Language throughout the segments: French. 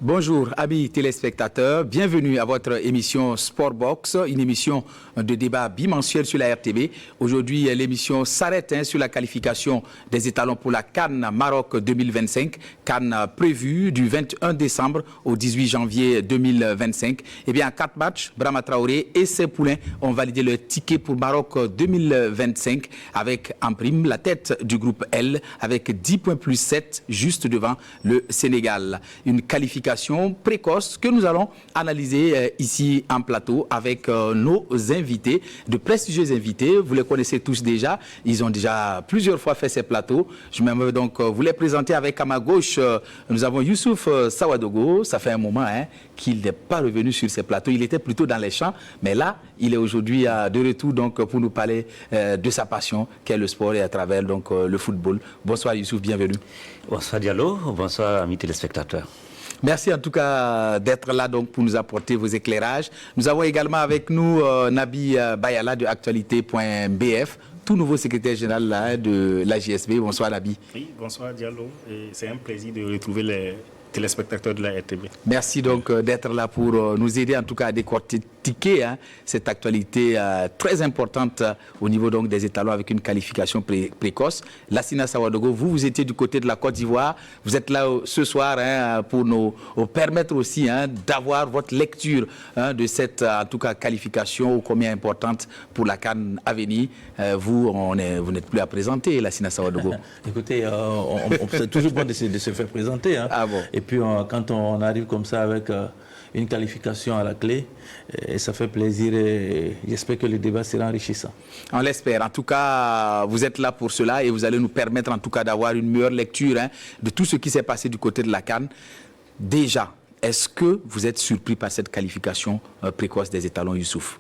Bonjour amis téléspectateurs, bienvenue à votre émission Sportbox, une émission de débat bimensuel sur la RTB. Aujourd'hui, l'émission s'arrête sur la qualification des étalons pour la CAN Maroc 2025, CAN prévue du 21 décembre au 18 janvier 2025. Eh bien, 4 matchs, Brahma Traoré et ses poulains ont validé le ticket pour Maroc 2025 avec en prime la tête du groupe L avec 10 points plus 7 juste devant le Sénégal. Une qualification précoce que nous allons analyser ici en plateau avec nos invités, de prestigieux invités. Vous les connaissez tous déjà. Ils ont déjà plusieurs fois fait ces plateaux. Je m'aimerais donc vous les présenter. Avec à ma gauche, nous avons Youssouf Sawadogo. Ça fait un moment qu'il n'est pas revenu sur ces plateaux. Il était plutôt dans les champs, mais là, il est aujourd'hui de retour donc, pour nous parler de sa passion, qui est le sport et à travers donc, le football. Bonsoir Youssouf, bienvenue. Bonsoir Diallo, bonsoir amis téléspectateurs. Merci en tout cas d'être là donc pour nous apporter vos éclairages. Nous avons également avec nous Nabi Bayala de actualité.bf, tout nouveau secrétaire général là, de la JSB. Bonsoir Nabi. Oui, bonsoir Diallo. C'est un plaisir de retrouver les téléspectateurs de la RTB. Merci donc d'être là pour nous aider en tout cas à décortiquer cette actualité très importante au niveau donc des étalons avec une qualification précoce. Lassina Sawadogo, vous étiez du côté de la Côte d'Ivoire. Vous êtes là ce soir pour nous permettre aussi d'avoir votre lecture de cette en tout cas qualification combien importante pour la CAN à venir. Vous n'êtes plus à présenter, Lassina Sawadogo. Écoutez, c'est toujours bon de se faire présenter. Ah bon. Et puis quand on arrive comme ça avec une qualification à la clé, et ça fait plaisir et j'espère que le débat sera enrichissant. On l'espère. En tout cas, vous êtes là pour cela et vous allez nous permettre en tout cas d'avoir une meilleure lecture de tout ce qui s'est passé du côté de la CAN. Déjà, est-ce que vous êtes surpris par cette qualification précoce des étalons, Youssouf?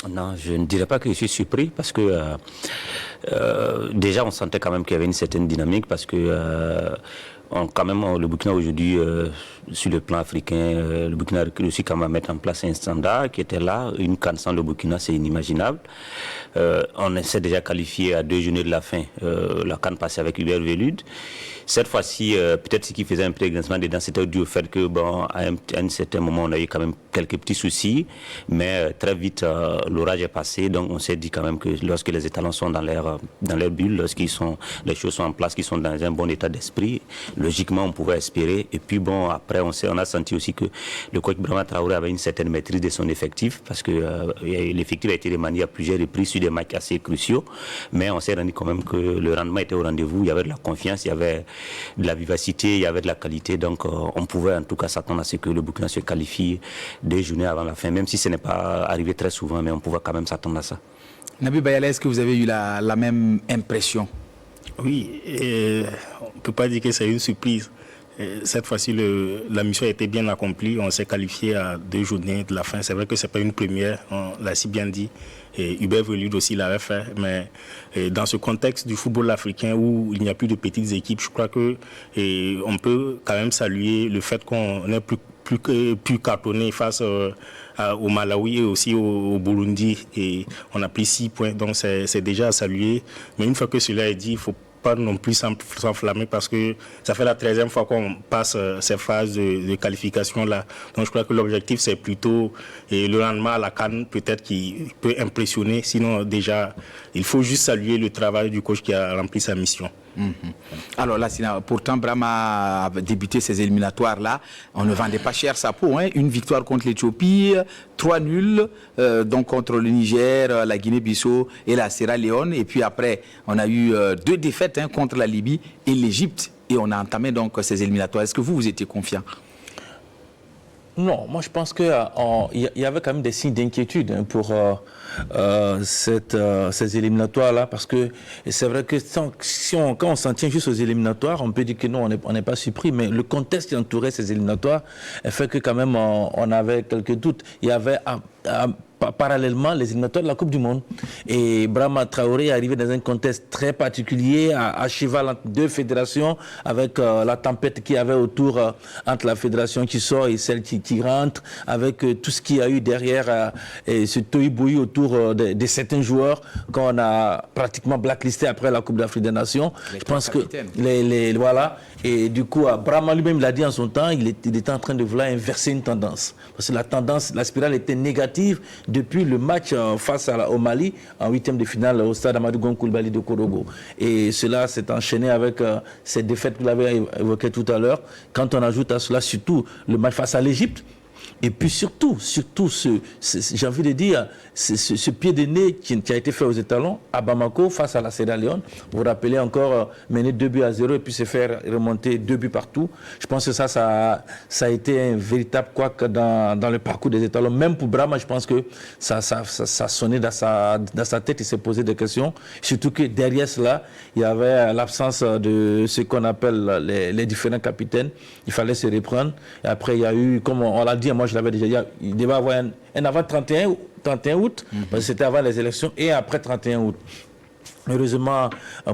Non, je ne dirais pas que je suis surpris parce que déjà on sentait quand même qu'il y avait une certaine dynamique parce que quand même le Burkina aujourd'hui sur le plan africain, le Burkina a réussi quand même à mettre en place un standard qui était là. Une CAN sans le Burkina, c'est inimaginable. On s'est déjà qualifié à 2 journées de la fin. La CAN passée avec Hubert Velud. Cette fois-ci, peut-être ce qui faisait un peu de grincement dedans, c'était dû au fait que, bon, à un certain moment, on a eu quand même quelques petits soucis, mais très vite, l'orage est passé. Donc, on s'est dit quand même que lorsque les étalons sont dans leur bulle, lorsqu'ils sont, les choses sont en place, qu'ils sont dans un bon état d'esprit, logiquement, on pouvait espérer. Et puis, bon, après, on a senti aussi que le coach Brahma Traoré avait une certaine maîtrise de son effectif, parce que l'effectif a été remanié à plusieurs reprises sur des matchs assez cruciaux. Mais on s'est rendu quand même que le rendement était au rendez-vous. Il y avait de la confiance, il y avait de la vivacité, il y avait de la qualité, donc on pouvait en tout cas s'attendre à ce que le Burkina se qualifie 2 journées avant la fin, même si ce n'est pas arrivé très souvent, mais on pouvait quand même s'attendre à ça. Nabi Bayala, est-ce que vous avez eu la même impression? Oui, on ne peut pas dire que c'est une surprise. Cette fois-ci, la mission a été bien accomplie. On s'est qualifié à 2 journées de la fin. C'est vrai que ce n'est pas une première, on l'a si bien dit. Et Hubert Velud aussi l'avait fait. Mais dans ce contexte du football africain où il n'y a plus de petites équipes, je crois qu'on peut quand même saluer le fait qu'on ait plus cartonné face au Malawi et aussi au Burundi. Et on a pris 6 points, donc c'est déjà à saluer. Mais une fois que cela est dit, il faut pas non plus s'enflammer parce que ça fait la 13e fois qu'on passe ces phases de qualification-là. Donc je crois que l'objectif, c'est plutôt le rendement à la CAN, peut-être qui peut impressionner. Sinon, déjà, il faut juste saluer le travail du coach qui a rempli sa mission. Alors là, pourtant, Brahma a débuté ces éliminatoires-là. On ne vendait pas cher sa peau. Une victoire contre l'Éthiopie, 3 nuls, donc contre le Niger, la Guinée-Bissau et la Sierra Leone. Et puis après, on a eu 2 défaites contre la Libye et l'Égypte. Et on a entamé donc ces éliminatoires. Est-ce que vous étiez confiant? Non, moi je pense qu'il y avait quand même des signes d'inquiétude pour ces éliminatoires-là, parce que c'est vrai que quand on s'en tient juste aux éliminatoires, on peut dire que non, on n'est pas surpris, mais le contexte qui entourait ces éliminatoires fait que quand même on avait quelques doutes. Il y avait parallèlement les éliminatoires de la Coupe du Monde. Et Brahma Traoré est arrivé dans un contexte très particulier, à cheval entre deux fédérations, avec la tempête qu'il y avait autour entre la fédération qui sort et celle qui rentre, avec tout ce qu'il y a eu derrière ce tohu-bohu autour de certains joueurs qu'on a pratiquement blacklisté après la Coupe d'Afrique des Nations. Je pense que voilà. Et du coup, Brahma lui-même l'a dit en son temps, il était en train de vouloir inverser une tendance. Parce que la tendance, la spirale était négative depuis le match face au Mali, en 8e de finale au stade Amadou Gon Coulibaly de Korogo. Et cela s'est enchaîné avec cette défaite que vous l'avez évoquée tout à l'heure. Quand on ajoute à cela surtout le match face à l'Égypte, et puis surtout j'ai envie de dire, ce pied de nez qui a été fait aux étalons à Bamako face à la Sierra Leone. Vous vous rappelez encore, mener 2-0 et puis se faire remonter 2 buts partout. Je pense que ça a été un véritable couac dans le parcours des étalons. Même pour Brahma, je pense que ça sonnait dans sa tête, il s'est posé des questions. Surtout que derrière cela, il y avait l'absence de ce qu'on appelle les différents capitaines. Il fallait se reprendre. Et après, il y a eu, comme on l'a dit, moi je l'avais déjà dit, il devait avoir un avant 31 août, parce que c'était avant les élections, et après 31 août. Heureusement,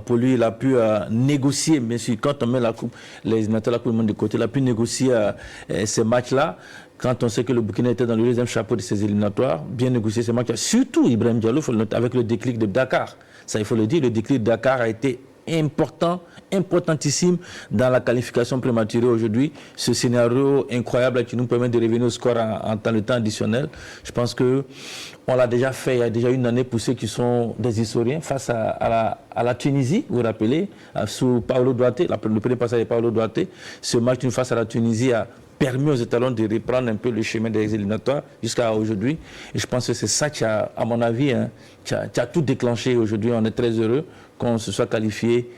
pour lui, il a pu négocier, bien sûr, quand on met les éliminatoires de la Coupe du Monde de côté, il a pu négocier ces matchs-là. Quand on sait que le Burkina était dans le deuxième chapeau de ces éliminatoires, bien négocier ces matchs-là. Surtout Ibrahim Diallo, avec le déclic de Dakar. Ça, il faut le dire, le déclic de Dakar a été importantissime dans la qualification prématurée aujourd'hui. Ce scénario incroyable qui nous permet de revenir au score en le temps additionnel. Je pense que on l'a déjà fait il y a déjà une année pour ceux qui sont des historiens face à la Tunisie, vous vous rappelez, sous Paolo Duarte, le premier passage de Paolo Duarte. Ce match face à la Tunisie a permis aux étalons de reprendre un peu le chemin des éliminatoires jusqu'à aujourd'hui. Et je pense que c'est ça qui a, à mon avis, qui a tout déclenché aujourd'hui. On est très heureux qu'on se soit qualifié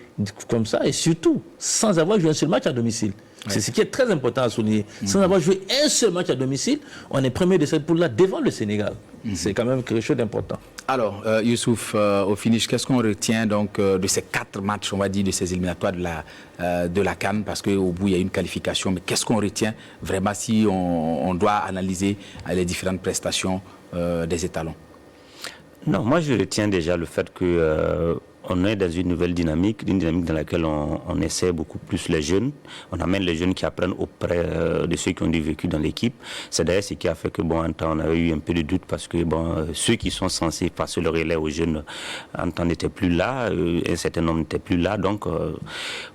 comme ça et surtout sans avoir joué un seul match à domicile. Ouais. C'est ce qui est très important à souligner. Sans avoir joué un seul match à domicile, on est premier de cette poule-là devant le Sénégal. C'est quand même quelque chose d'important. Alors, Youssouf, au finish, qu'est-ce qu'on retient donc de ces 4 matchs, on va dire, de ces éliminatoires de la CAN, parce qu'au bout, il y a une qualification, mais qu'est-ce qu'on retient vraiment si on doit analyser les différentes prestations des étalons? Non, moi je retiens déjà le fait que on est dans une nouvelle dynamique, une dynamique dans laquelle on essaie beaucoup plus les jeunes. On amène les jeunes qui apprennent auprès de ceux qui ont du vécu dans l'équipe. C'est d'ailleurs ce qui a fait que, un temps, on avait eu un peu de doute parce que, ceux qui sont censés passer le relais aux jeunes, un temps n'étaient plus là, un certain nombre n'étaient plus là. Donc,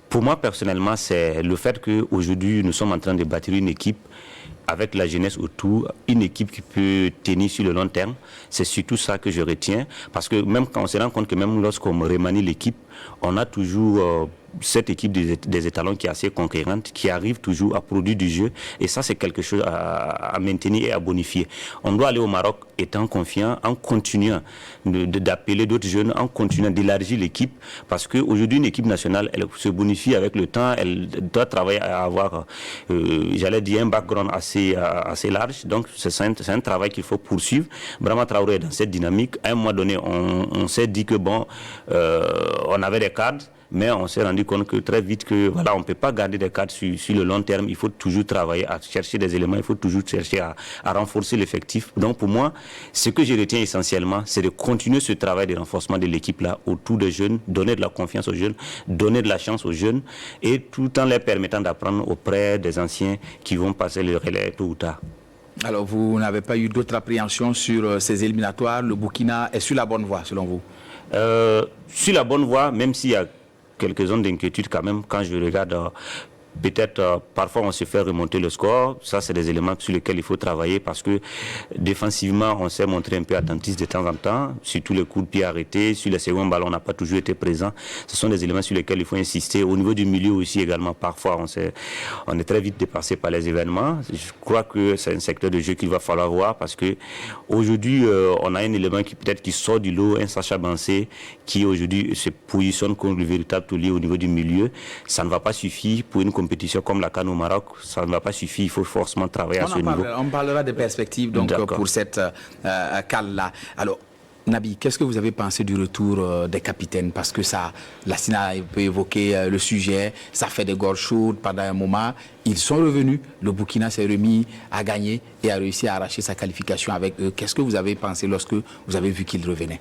pour moi, personnellement, c'est le fait qu'aujourd'hui, nous sommes en train de bâtir une équipe avec la jeunesse autour, une équipe qui peut tenir sur le long terme. C'est surtout ça que je retiens. Parce que même quand on se rend compte que même lorsqu'on remanie l'équipe, on a toujours cette équipe des étalons qui est assez conquérante, qui arrive toujours à produire du jeu. Et ça, c'est quelque chose à maintenir et à bonifier. On doit aller au Maroc étant confiant, en continuant d'appeler d'autres jeunes, en continuant d'élargir l'équipe. Parce qu'aujourd'hui, une équipe nationale, elle se bonifie avec le temps. Elle doit travailler à avoir, j'allais dire, un background assez large. Donc, c'est un travail qu'il faut poursuivre. Brahma Traoré est dans cette dynamique. À un moment donné, on s'est dit que, on avait des cadres. Mais on s'est rendu compte que très vite on ne peut pas garder des cadres sur le long terme. Il faut toujours travailler à chercher des éléments. Il faut toujours chercher à renforcer l'effectif. Donc pour moi, ce que je retiens essentiellement, c'est de continuer ce travail de renforcement de l'équipe-là autour des jeunes, donner de la confiance aux jeunes, donner de la chance aux jeunes et tout en leur permettant d'apprendre auprès des anciens qui vont passer le relais tôt ou tard. Alors vous n'avez pas eu d'autres appréhensions sur ces éliminatoires? Le Burkina est sur la bonne voie selon vous? Sur la bonne voie, même s'il y a quelques zones d'inquiétude quand même, quand je regarde, peut-être parfois on se fait remonter le score. Ça, c'est des éléments sur lesquels il faut travailler parce que défensivement, on s'est montré un peu attentiste de temps en temps. Sur tous les coups de pied arrêtés, sur les seconds ballons, on n'a pas toujours été présent. Ce sont des éléments sur lesquels il faut insister. Au niveau du milieu aussi également, parfois, on est très vite dépassé par les événements. Je crois que c'est un secteur de jeu qu'il va falloir voir parce que aujourd'hui, on a un élément qui sort du lot, un Sacha Bansé qui aujourd'hui se positionne comme le véritable taulier au niveau du milieu. Ça ne va pas suffire pour une compétition comme la CAN au Maroc, ça ne va pas suffire, il faut forcément travailler à ce niveau. On parlera des perspectives donc, pour cette CAN-là. Alors, Nabi, qu'est-ce que vous avez pensé du retour des capitaines? Parce que ça, Lassina peut évoquer le sujet, ça fait des gorges chaudes pendant un moment. Ils sont revenus, le Burkina s'est remis à gagner et a réussi à arracher sa qualification avec eux. Qu'est-ce que vous avez pensé lorsque vous avez vu qu'ils revenaient?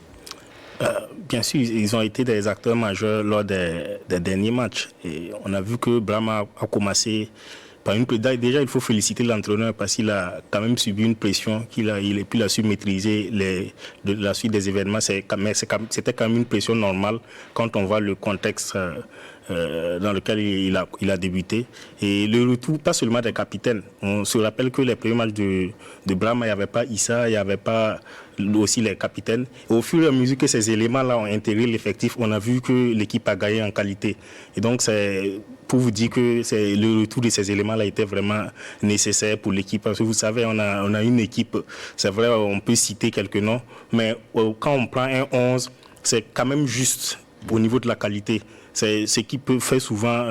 Bien sûr, ils ont été des acteurs majeurs lors des derniers matchs. Et on a vu que Brahma a commencé par une... Déjà, il faut féliciter l'entraîneur parce qu'il a quand même subi une pression, il a su maîtriser la suite des événements. C'était quand même une pression normale quand on voit le contexte dans lequel il a débuté. Et le retour, pas seulement des capitaines. On se rappelle que les premiers matchs de Brahma, il n'y avait pas Issa, il n'y avait pas aussi les capitaines. Et au fur et à mesure que ces éléments-là ont intégré l'effectif, on a vu que l'équipe a gagné en qualité. Et donc, c'est pour vous dire que le retour de ces éléments-là était vraiment nécessaire pour l'équipe. Parce que vous savez, on a une équipe, c'est vrai, on peut citer quelques noms, mais quand on prend un 11, c'est quand même juste au niveau de la qualité. C'est ce qui peut faire souvent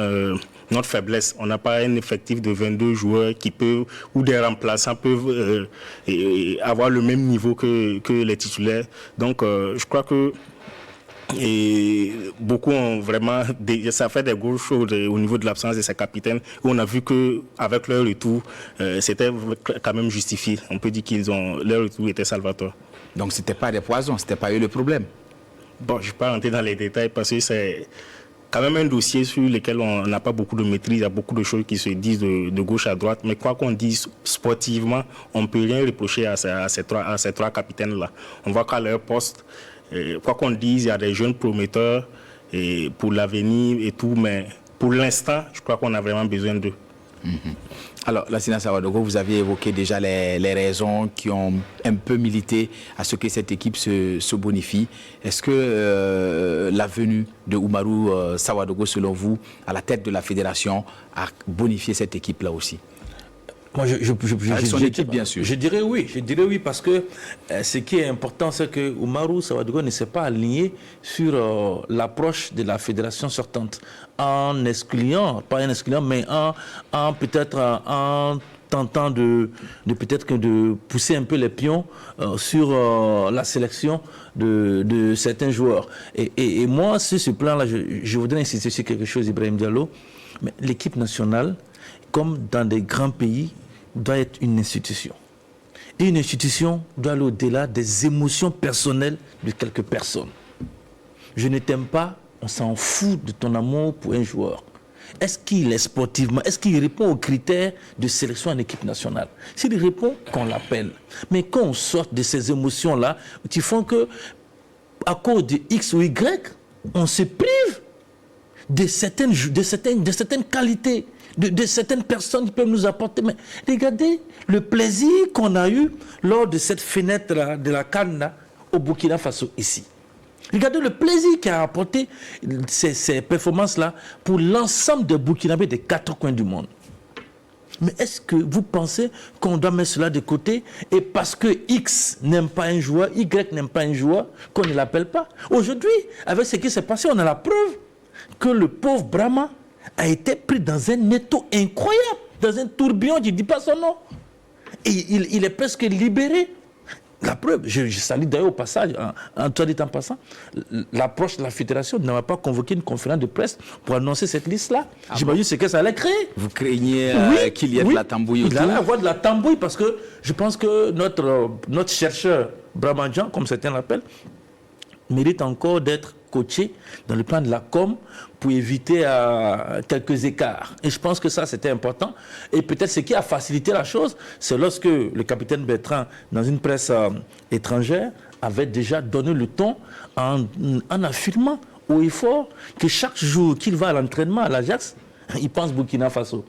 notre faiblesse. On n'a pas un effectif de 22 joueurs ou des remplaçants peuvent avoir le même niveau que les titulaires. Donc, je crois que beaucoup ont vraiment... ça fait des grosses choses au niveau de l'absence de ces capitaines. On a vu qu'avec leur retour, c'était quand même justifié. On peut dire leur retour était salvateur. Donc, ce n'était pas des poisons, ce n'était pas eux le problème. Bon, je ne vais pas rentrer dans les détails parce que c'est quand même un dossier sur lequel on n'a pas beaucoup de maîtrise. Il y a beaucoup de choses qui se disent de gauche à droite. Mais quoi qu'on dise sportivement, on ne peut rien reprocher à ces trois capitaines-là. On voit qu'à leur poste, quoi qu'on dise, il y a des jeunes prometteurs pour l'avenir et tout. Mais pour l'instant, je crois qu'on a vraiment besoin d'eux. Alors, Lassina Sawadogo, vous aviez évoqué déjà les raisons qui ont un peu milité à ce que cette équipe se bonifie. Est-ce que la venue de Oumarou Sawadogo, selon vous, à la tête de la fédération, a bonifié cette équipe-là aussi? Moi, avec son équipe, bien sûr. Je dirais oui, parce que ce qui est important, c'est que Oumarou Sawadogo ne s'est pas aligné sur l'approche de la fédération sortante, en excluant, pas en excluant, mais en peut-être en tentant de pousser un peu les pions sur la sélection de certains joueurs. Et moi, sur ce plan-là, je voudrais insister sur quelque chose, Ibrahim Diallo, mais l'équipe nationale, comme dans des grands pays, doit être une institution. Et une institution doit aller au-delà des émotions personnelles de quelques personnes. Je ne t'aime pas, on s'en fout de ton amour pour un joueur. Est-ce qu'il est sportivement, est-ce qu'il répond aux critères de sélection en équipe nationale? S'il répond, qu'on l'appelle. Mais quand on sort de ces émotions-là, qui font que, à cause de X ou Y, on se prive de certaines qualités, de certaines personnes qui peuvent nous apporter. Mais regardez le plaisir qu'on a eu lors de cette fenêtre de la CAN au Burkina Faso ici. Regardez le plaisir qu'a apporté ces performances-là pour l'ensemble des Burkinabés des 4 coins du monde. Mais est-ce que vous pensez qu'on doit mettre cela de côté et parce que X n'aime pas un joueur, Y n'aime pas un joueur, qu'on ne l'appelle pas? Aujourd'hui, avec ce qui s'est passé, on a la preuve que le pauvre Brahma a été pris dans un étau incroyable, dans un tourbillon, je ne dis pas son nom. Et il est presque libéré. La preuve, je salue d'ailleurs au passage, en passant, l'approche de la fédération n'avait pas convoqué une conférence de presse pour annoncer cette liste-là. J'imagine ce que ça allait créer. Vous craignez qu'il y ait de la tambouille autour? Il allait avoir de la tambouille parce que je pense que notre chercheur, Brahmanjan, comme certains l'appellent, mérite encore d'être coaché dans le plan de la com pour éviter quelques écarts. Et je pense que ça, c'était important. Et peut-être ce qui a facilité la chose, c'est lorsque le capitaine Bertrand, dans une presse étrangère, avait déjà donné le ton en affirmant haut et fort que chaque jour qu'il va à l'entraînement à l'Ajax, il pense Burkina Faso.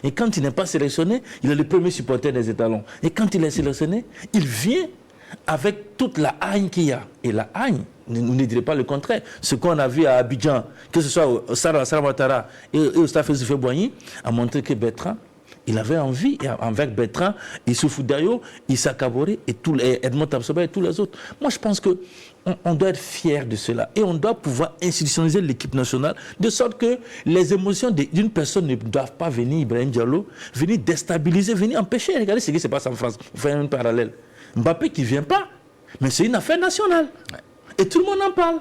Et quand il n'est pas sélectionné, il est le premier supporter des étalons. Et quand il est sélectionné, il vient avec toute la haine qu'il y a. Et la haine, vous ne direz pas le contraire. Ce qu'on a vu à Abidjan, que ce soit au Sarah Ouattara et au Staff Boigny, a montré que Bertrand, il avait envie, avec Bertrand, Issoufou Dayo, Issa Kaboré et Edmond Tapsoba et tous les autres. Moi, je pense qu'on doit être fier de cela. Et on doit pouvoir institutionnaliser l'équipe nationale, de sorte que les émotions d'une personne ne doivent pas venir, Ibrahim Diallo, venir déstabiliser, venir empêcher. Regardez ce qui se passe en France. Vous faites un parallèle. Mbappé qui ne vient pas, Mais c'est une affaire nationale. Ouais. Et tout le monde en parle.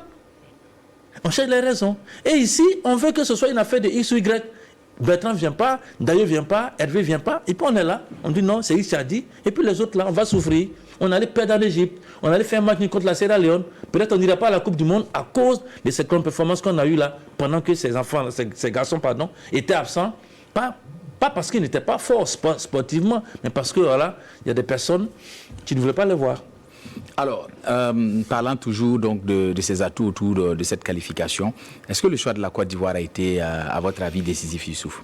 On cherche les raisons. Et ici, on veut que ce soit une affaire de X ou Y. Bertrand ne vient pas, Dayo ne vient pas, Hervé ne vient pas. Et puis on est là. On dit non, c'est X qui a dit. Et puis les autres là, on va souffrir. On allait perdre en Égypte. On allait faire un match contre la Sierra Leone. Peut-être on n'ira pas à la Coupe du Monde à cause de cette grande performance qu'on a eue là, pendant que ces garçons, étaient absents. Pas parce qu'ils n'étaient pas forts sportivement, mais parce que voilà, il y a des personnes qui ne voulaient pas les voir. Alors, parlant toujours donc de ces atouts autour de cette qualification, est-ce que le choix de la Côte d'Ivoire a été, à votre avis, décisif, Youssouf?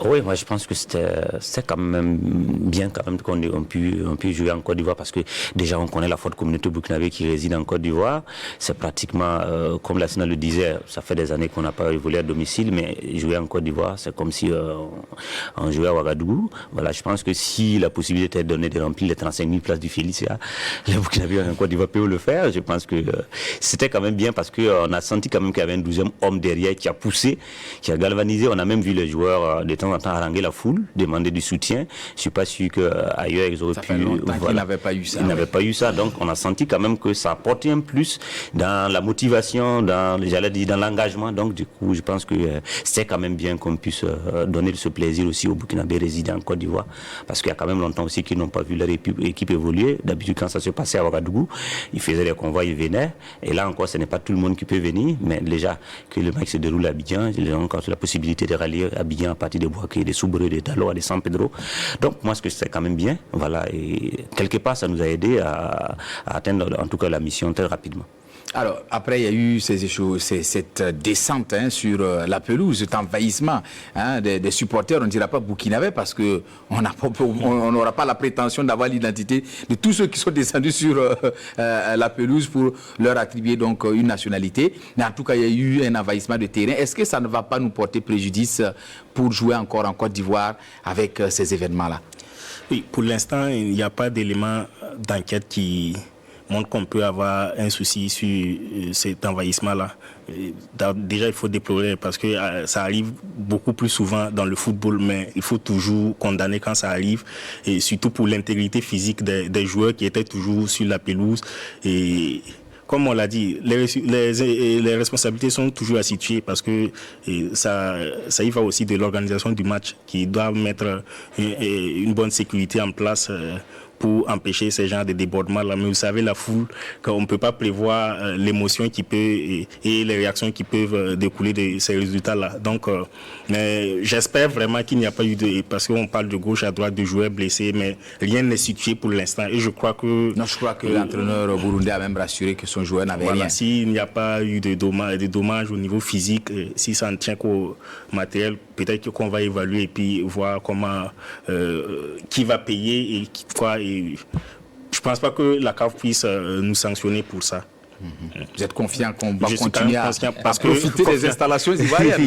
Oui, moi je pense que c'était quand même bien quand même qu'on pu jouer en Côte d'Ivoire parce que déjà on connaît la forte communauté burkinabé qui réside en Côte d'Ivoire. C'est pratiquement, comme la Sina le disait, ça fait des années qu'on n'a pas évolué à domicile, mais jouer en Côte d'Ivoire, c'est comme si on jouait à Ouagadougou. Voilà, je pense que si la possibilité était donnée de remplir les 35 000 places du Félicia, les Burkinabés en Côte d'Ivoire peuvent le faire. Je pense que c'était quand même bien parce qu'on a senti quand même qu'il y avait un 12e homme derrière qui a poussé, qui a galvanisé. On a même vu les joueurs de temps en temps haranguer la foule, demander du soutien. Je ne suis pas sûr qu'ailleurs ils auraient pu... Ils n'avaient pas eu ça. Ils n'avaient pas eu ça. Donc on a senti quand même que ça apportait un plus dans la motivation, dans l'engagement. Donc du coup, je pense que c'était quand même bien qu'on puisse donner ce plaisir aussi aux Burkinabés résidents en Côte d'Ivoire. Parce qu'il y a quand même longtemps aussi qu'ils n'ont pas vu leur équipe évoluer. D'habitude, quand ça se passait à Ouagadougou, ils faisaient des convois, ils venaient. Et là encore, ce n'est pas tout le monde qui peut venir. Mais déjà, que le match se déroule à Abidjan, ils ont encore la possibilité de rallier Abidjan à partir de Bouaké, des Soubreux, des Daloa, des San Pedro. Donc moi, ce que c'est quand même bien. Voilà. Et quelque part, ça nous a aidé à atteindre en tout cas la mission très rapidement. Alors, après, il y a eu cette descente sur la pelouse, cet envahissement des supporters, on ne dira pas burkinabés parce qu'on n'aura pas la prétention d'avoir l'identité de tous ceux qui sont descendus sur la pelouse pour leur attribuer donc une nationalité. Mais en tout cas, il y a eu un envahissement de terrain. Est-ce que ça ne va pas nous porter préjudice pour jouer encore en Côte d'Ivoire avec ces événements-là? Oui, pour l'instant, il n'y a pas d'éléments d'enquête qui montre qu'on peut avoir un souci sur cet envahissement-là. Déjà, il faut déplorer parce que ça arrive beaucoup plus souvent dans le football, mais il faut toujours condamner quand ça arrive, et surtout pour l'intégrité physique des joueurs qui étaient toujours sur la pelouse. Et comme on l'a dit, les responsabilités sont toujours à situer parce que ça y va aussi de l'organisation du match qui doit mettre une bonne sécurité en place pour empêcher ces genres de débordements-là. Mais vous savez, la foule, qu'on ne peut pas prévoir l'émotion qui peut et les réactions qui peuvent découler de ces résultats-là. Donc, mais j'espère vraiment qu'il n'y a pas eu de... Parce qu'on parle de gauche à droite, de joueurs blessés, mais rien n'est situé pour l'instant. Et je crois que... Non, je crois que l'entraîneur burundais a même rassuré que son joueur n'avait rien. S'il n'y a pas eu de dommages au niveau physique, si ça ne tient qu'au matériel, peut-être qu'on va évaluer et puis voir comment... qui va payer et quoi... Et je ne pense pas que la CAF puisse nous sanctionner pour ça. Vous êtes confiant qu'on va continuer à profiter des installations ivoiriennes?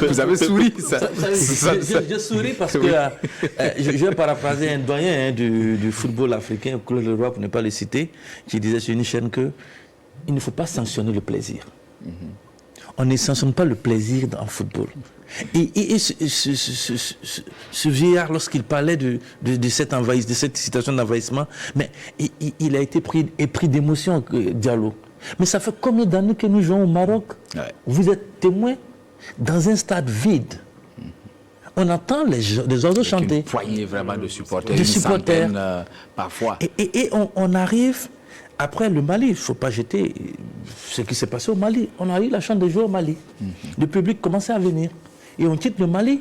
Vous avez souri. Je souris parce que je vais paraphraser un doyen du football africain, Claude Leroy, pour ne pas le citer, qui disait sur une chaîne qu'il ne faut pas sanctionner le plaisir. On ne sanctionne pas le plaisir dans le football. Et ce vieillard, lorsqu'il parlait de cette situation d'envahissement, mais il a été pris d'émotion, Diallo. Mais ça fait combien d'années que nous jouons au Maroc? Vous êtes témoin dans un stade vide. On entend les oiseaux chanter. Une poignée vraiment de supporters. Une centaine, parfois. Et on arrive... Après le Mali, il ne faut pas jeter ce qui s'est passé au Mali. On a eu la chance de jouer au Mali. Le public commençait à venir. Et on quitte le Mali,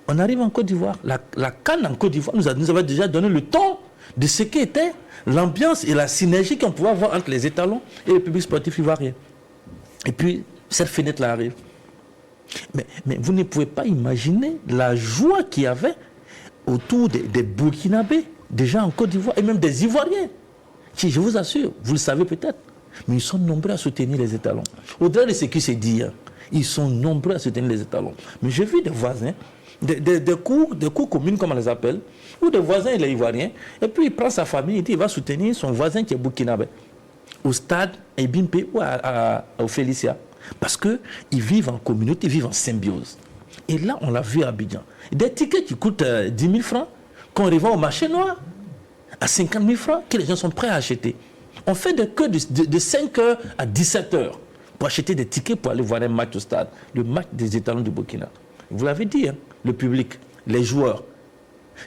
on arrive en Côte d'Ivoire. La CAN en Côte d'Ivoire nous avait déjà donné le ton de ce qu'était l'ambiance et la synergie qu'on pouvait avoir entre les étalons et le public sportif ivoirien. Et puis, cette fenêtre-là arrive. Mais vous ne pouvez pas imaginer la joie qu'il y avait autour des Burkinabés, déjà en Côte d'Ivoire, et même des Ivoiriens. Qui, je vous assure, vous le savez peut-être, mais ils sont nombreux à soutenir les étalons. Au-delà de ce qui se dit, ils sont nombreux à soutenir les étalons. Mais j'ai vu des voisins, des cours communes, comme on les appelle, où des voisins, il est ivoirien, et puis il prend sa famille, il va soutenir son voisin qui est burkinabé, au stade Ebimpe ou au Félicia. Parce qu'ils vivent en communauté, ils vivent en symbiose. Et là, on l'a vu à Abidjan. Des tickets qui coûtent 10 000 francs, qu'on revend au marché noir, à 50 000 francs, que les gens sont prêts à acheter. On fait des queues de 5h à 17h pour acheter des tickets pour aller voir un match au stade. Le match des étalons du Burkina. Vous l'avez dit, hein, le public, les joueurs,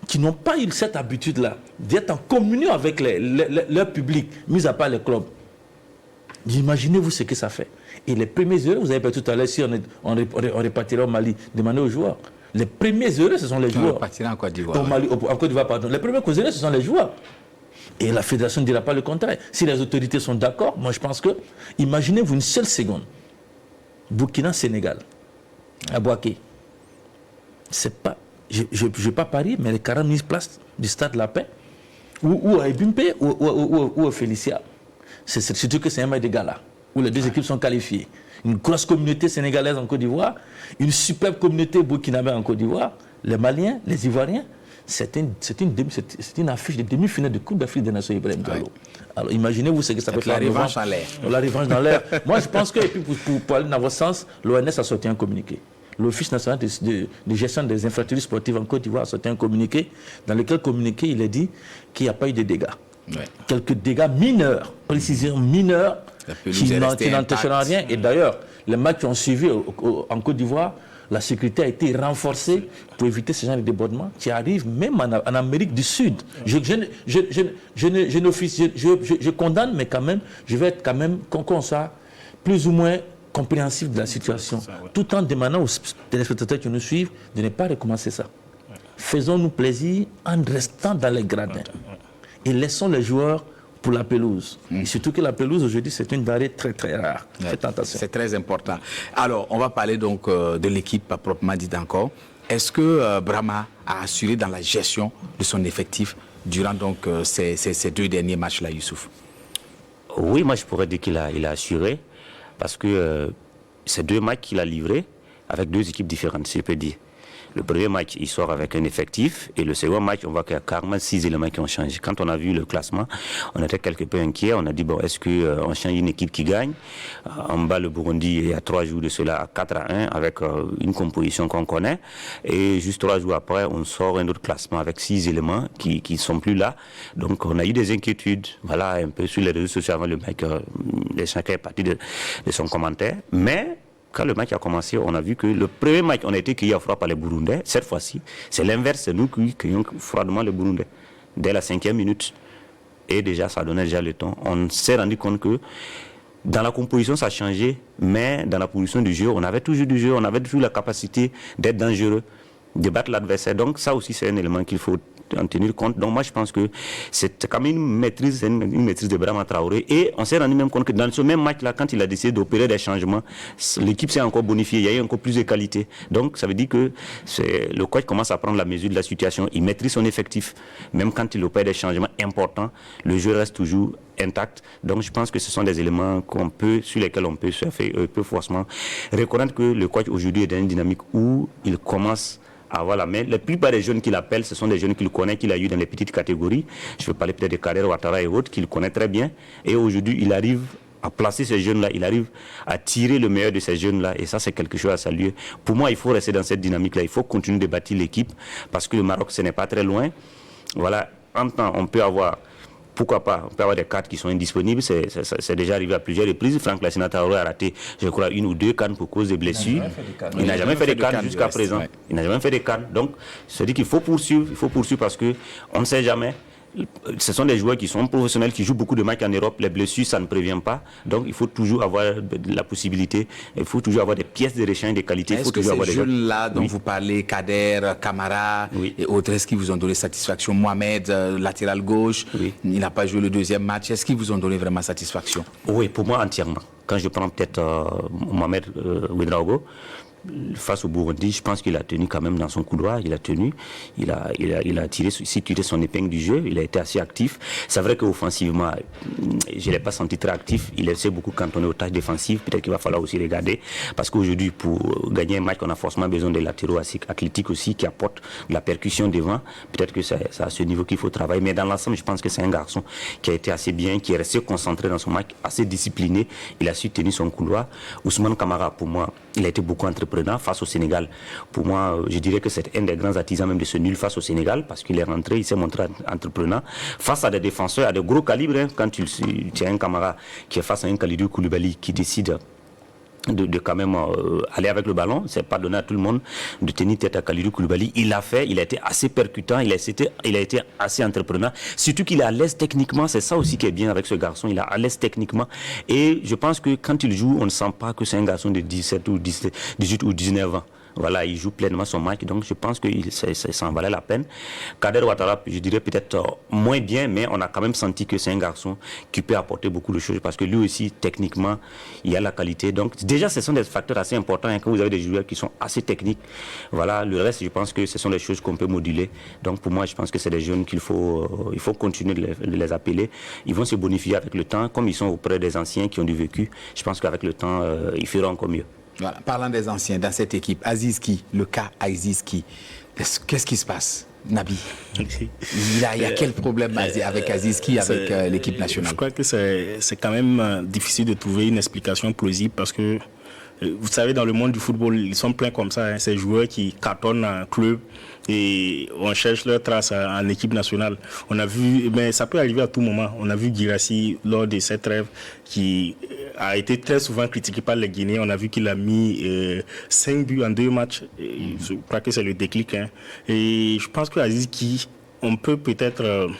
qui n'ont pas eu cette habitude-là d'être en communion avec leur public, mis à part les clubs. Imaginez-vous ce que ça fait. Et les premiers heureux, vous avez dit tout à l'heure, si on repartira au Mali, demandez aux joueurs. Les premiers heureux, ce sont les joueurs. On repartira en Côte d'Ivoire. En Côte d'Ivoire, pardon. Les premiers heureux, ce sont les joueurs. Et la fédération ne dira pas le contraire. Si les autorités sont d'accord, moi je pense que, imaginez-vous une seule seconde, Burkina-Sénégal, à Bouaké, c'est pas, je ne vais pas parier, mais les 40 000 places du stade La Paix, ou à Ebimpe, ou à Félicia, c'est surtout que c'est un match de gala, où les deux équipes sont qualifiées. Une grosse communauté sénégalaise en Côte d'Ivoire, une superbe communauté burkinabé en Côte d'Ivoire, les Maliens, les Ivoiriens. C'est une affiche de demi-finale de Coupe d'Afrique des Nations Ibrahim Diallo. Alors imaginez-vous ce que ça peut faire. La revanche en l'air. La revanche dans l'air. Moi je pense que, et puis pour aller dans votre sens, l'ONS a sorti un communiqué. L'Office national de gestion des infrastructures sportives en Côte d'Ivoire a sorti un communiqué, dans lequel communiqué il est dit qu'il n'y a pas eu de dégâts. Ouais. Quelques dégâts mineurs, précisément mineurs, qui n'empêcheront rien. Et d'ailleurs, les matchs qui ont suivi en Côte d'Ivoire, la sécurité a été renforcée pour éviter ce genre de débordements qui arrivent même en Amérique du Sud. Je condamne, mais quand même, je vais être quand même, qu'on soit plus ou moins compréhensif de la situation, tout en demandant aux téléspectateurs qui nous suivent de ne pas recommencer ça. Faisons-nous plaisir en restant dans les gradins et laissons les joueurs pour la pelouse. Et surtout que la pelouse aujourd'hui c'est une denrée très très rare. Faites attention. C'est très important. Alors on va parler donc de l'équipe pas proprement dite encore. Est-ce que Brahma a assuré dans la gestion de son effectif durant donc ces 2 derniers matchs là, Youssouf? Oui, moi je pourrais dire qu'il a assuré parce que ces 2 matchs qu'il a livrés avec 2 équipes différentes, si je peux dire. Le premier match, il sort avec un effectif. Et le second match, on voit qu'il y a carrément 6 éléments qui ont changé. Quand on a vu le classement, on était quelque peu inquiet. On a dit, bon, est-ce qu'on change une équipe qui gagne? On bat le Burundi il y a 3 jours de cela à 4-1 avec une composition qu'on connaît. Et juste 3 jours après, on sort un autre classement avec 6 éléments qui ne sont plus là. Donc on a eu des inquiétudes. Voilà, un peu sur les réseaux sociaux avant le mec, chacun est parti de son commentaire. Mais quand le match a commencé, on a vu que le premier match, on a été cueillis à froid par les Burundais. Cette fois-ci, c'est l'inverse, c'est nous qui cueillons froidement les Burundais. Dès la 5e minute. Et déjà, ça donnait déjà le temps. On s'est rendu compte que dans la composition, ça a changé, mais dans la position du jeu, on avait toujours du jeu, on avait toujours la capacité d'être dangereux, de battre l'adversaire. Donc ça aussi, c'est un élément qu'il faut en tenir compte. Donc moi je pense que c'est quand même une maîtrise de Brahma Traoré. Et on s'est rendu même compte que dans ce même match là, quand il a décidé d'opérer des changements, l'équipe s'est encore bonifiée, il y a eu encore plus de qualité. Donc ça veut dire que le coach commence à prendre la mesure de la situation, il maîtrise son effectif, même quand il opère des changements importants, le jeu reste toujours intact. Donc je pense que ce sont des éléments sur lesquels on peut surfer, peut forcément reconnaître que le coach aujourd'hui est dans une dynamique où il commence à avoir la main. La plupart des jeunes qu'il appelle, ce sont des jeunes qu'il connaît, qu'il a eu dans les petites catégories. Je peux parler peut-être de Kader Ouattara et autres, qu'il connaît très bien. Et aujourd'hui, il arrive à placer ces jeunes-là, il arrive à tirer le meilleur de ces jeunes-là. Et ça, c'est quelque chose à saluer. Pour moi, il faut rester dans cette dynamique-là. Il faut continuer de bâtir l'équipe parce que le Maroc, ce n'est pas très loin. Voilà, en temps, on peut avoir... Pourquoi pas? On peut avoir des cartes qui sont indisponibles. C'est déjà arrivé à plusieurs reprises. Franck Lassina Traoré a raté, je crois, 1 ou 2 cannes pour cause de blessures. Il n'a jamais fait de cannes jusqu'à présent. Ouais. Il n'a jamais fait de cannes. Donc, ça dit qu'il faut poursuivre. Il faut poursuivre parce qu'on ne sait jamais. Ce sont des joueurs qui sont professionnels, qui jouent beaucoup de matchs en Europe. Les blessures, ça ne prévient pas. Donc, il faut toujours avoir la possibilité. Il faut toujours avoir des pièces de rechange de qualité. Est-ce que ces jeunes-là dont vous parlez, Kader, Camara et autres, est-ce qu'ils vous ont donné satisfaction? Mohamed, latéral gauche, il n'a pas joué le 2e match. Est-ce qu'ils vous ont donné vraiment satisfaction? Oui, pour moi, entièrement. Quand je prends peut-être Mohamed Ouedraogo, face au Burundi, je pense qu'il a tenu quand même dans son couloir, il a tenu, il a tiré son épingle du jeu, il a été assez actif. C'est vrai qu'offensivement, je ne l'ai pas senti très actif, il essaie beaucoup cantonner aux tâches défensives, peut-être qu'il va falloir aussi regarder, parce qu'aujourd'hui, pour gagner un match, on a forcément besoin de latéraux athlétiques aussi, qui apportent de la percussion devant, peut-être que c'est à ce niveau qu'il faut travailler, mais dans l'ensemble, je pense que c'est un garçon qui a été assez bien, qui est resté concentré dans son match, assez discipliné, il a su tenir son couloir. Ousmane Camara, pour moi, il a été beaucoup entre entreprenant face au Sénégal. Pour moi, je dirais que c'est un des grands artisans même de ce nul face au Sénégal, parce qu'il est rentré, il s'est montré entreprenant face à des défenseurs, à de gros calibres. Hein, quand tu as un Camara qui est face à un Kalidou Koulibaly qui décide de quand même aller avec le ballon, c'est pas donné à tout le monde de tenir tête à Kalidou Koulibaly. Il l'a fait, il a été assez percutant, il a été assez entreprenant, surtout qu'il est à l'aise techniquement. C'est ça aussi qui est bien avec ce garçon, il est à l'aise techniquement, et je pense que quand il joue, on ne sent pas que c'est un garçon de 17 ou 18 ou 19 ans. Voilà, il joue pleinement son match, donc je pense que ça en valait la peine. Kader Ouattara, je dirais peut-être moins bien, mais on a quand même senti que c'est un garçon qui peut apporter beaucoup de choses, parce que lui aussi, techniquement, il a la qualité. Donc déjà, ce sont des facteurs assez importants, hein, quand vous avez des joueurs qui sont assez techniques. Voilà, le reste, je pense que ce sont des choses qu'on peut moduler. Donc pour moi, je pense que c'est des jeunes il faut continuer de les appeler. Ils vont se bonifier avec le temps, comme ils sont auprès des anciens qui ont du vécu. Je pense qu'avec le temps, ils feront encore mieux. Voilà. Parlant des anciens dans cette équipe, Aziz Ki, le cas Aziz Ki, qu'est-ce qui se passe, Nabi? Il y a quel problème avec Aziz Ki, avec l'équipe nationale? Je crois que c'est quand même difficile de trouver une explication plausible, parce que vous savez, dans le monde du football, ils sont pleins comme ça, hein, ces joueurs qui cartonnent en club et on cherche leur trace en équipe nationale. On a vu, mais ça peut arriver à tout moment. On a vu Guirassy lors de cette trêve qui a été très souvent critiqué par les Guinéens. On a vu qu'il a mis 5 buts en 2 matchs. Et je crois que c'est le déclic. Hein. Et je pense que Aziz Ki, on peut peut-être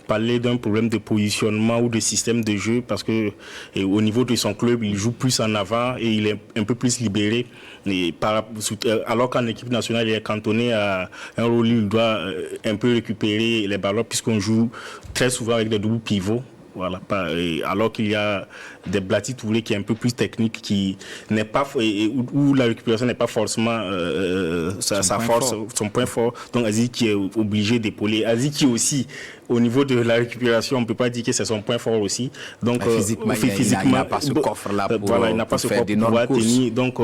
parler d'un problème de positionnement ou de système de jeu, parce que au niveau de son club, il joue plus en avant et il est un peu plus libéré. Et alors qu'en équipe nationale, il est cantonné à un rôle où il doit un peu récupérer les ballons, puisqu'on joue très souvent avec des doubles pivots. Voilà, alors qu'il y a des Blati Touré qui est un peu plus technique, qui n'est pas où la récupération n'est pas forcément son point fort. Donc Aziz qui est obligé d'épauler. Aziz qui aussi, au niveau de la récupération, on ne peut pas dire que c'est son point fort aussi. Donc physiquement, il n'a pas ce coffre-là pour, il n'a pas ce faire coffre pour tenir. Donc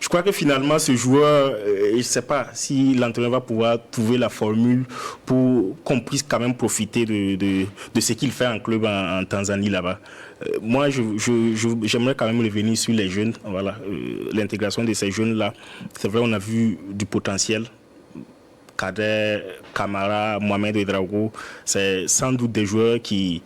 je crois que finalement ce joueur, je ne sais pas si l'entraîneur va pouvoir trouver la formule pour qu'on puisse quand même profiter de ce qu'il fait en club en Tanzanie là-bas. Moi, j'aimerais quand même revenir sur les jeunes. Voilà, l'intégration de ces jeunes-là. C'est vrai, on a vu du potentiel. Kader, Camara, Mohamed Ouedraogo, c'est sans doute des joueurs qui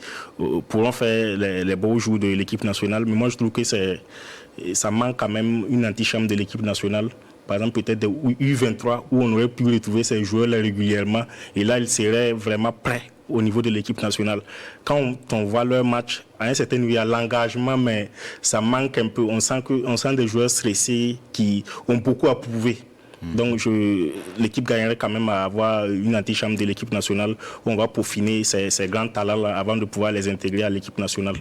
pourront faire les beaux jours de l'équipe nationale. Mais moi, je trouve que ça manque quand même une antichambre de l'équipe nationale. Par exemple, peut-être des U23 où on aurait pu retrouver ces joueurs-là régulièrement. Et là, ils seraient vraiment prêts au niveau de l'équipe nationale. Quand on voit leur match, à un certain niveau, il y a l'engagement, mais ça manque un peu. On sent des joueurs stressés qui ont beaucoup à prouver. Donc l'équipe gagnerait quand même à avoir une antichambre de l'équipe nationale où on va peaufiner ces grands talents-là avant de pouvoir les intégrer à l'équipe nationale.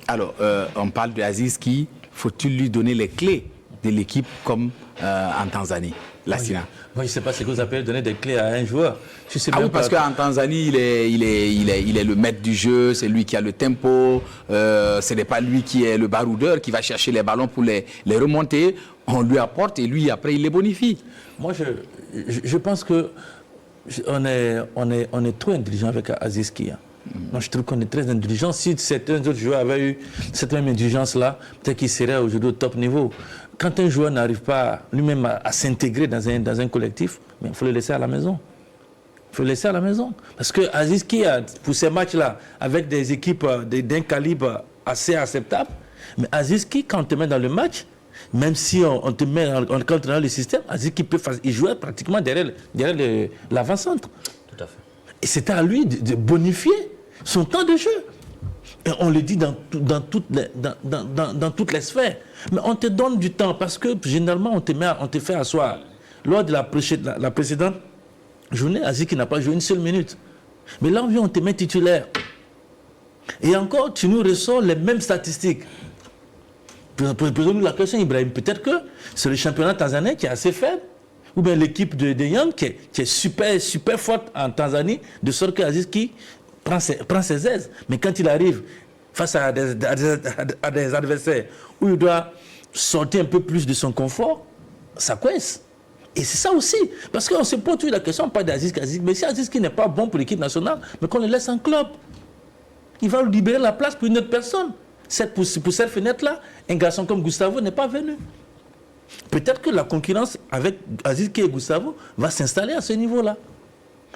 Alors, on parle de Aziz Ki. Faut-il lui donner les clés de l'équipe comme en Tanzanie, Lassina? Moi, je ne sais pas ce que vous appelez donner des clés à un joueur. Oui, parce qu'en Tanzanie, il est le maître du jeu, c'est lui qui a le tempo, ce n'est pas lui qui est le baroudeur qui va chercher les ballons pour les remonter. On lui apporte et lui, après, il les bonifie. Moi, je pense que on est trop intelligent avec Aziz Ki. Moi, je trouve qu'on est très intelligent. Si certains autres joueurs avaient eu cette même intelligence-là, peut-être qu'ils seraient aujourd'hui au top niveau. Quand un joueur n'arrive pas lui-même à s'intégrer dans un collectif, il faut le laisser à la maison. Il faut le laisser à la maison. Parce que Aziz Ki, pour ces matchs-là, avec des équipes d'un calibre assez acceptable, mais Aziz Ki, quand on te met dans le match, même si on te met quand on est dans le système, Aziz Ki il jouait pratiquement derrière l'avant-centre. Tout à fait. Et c'était à lui de bonifier son temps de jeu. Et on le dit dans toutes les sphères. Mais on te donne du temps parce que généralement on te fait asseoir. Lors de la précédente journée, Aziz Ki n'a pas joué une seule minute. Mais là, on te met titulaire. Et encore, tu nous ressors les mêmes statistiques. Posons-nous la question, Ibrahim. Peut-être que c'est le championnat tanzanien qui est assez faible. Ou bien l'équipe de Young qui est super forte en Tanzanie, de sorte que Aziz Ki prend ses aises. Mais quand il arrive face à des adversaires où il doit sortir un peu plus de son confort, ça coince. Et c'est ça aussi. Parce qu'on se pose toujours la question, pas d'Aziz Ki. Mais si Aziz Ki n'est pas bon pour l'équipe nationale, mais qu'on le laisse en club, il va libérer la place pour une autre personne. Pour cette fenêtre-là, un garçon comme Gustavo n'est pas venu. Peut-être que la concurrence avec Aziz Ki et Gustavo va s'installer à ce niveau-là.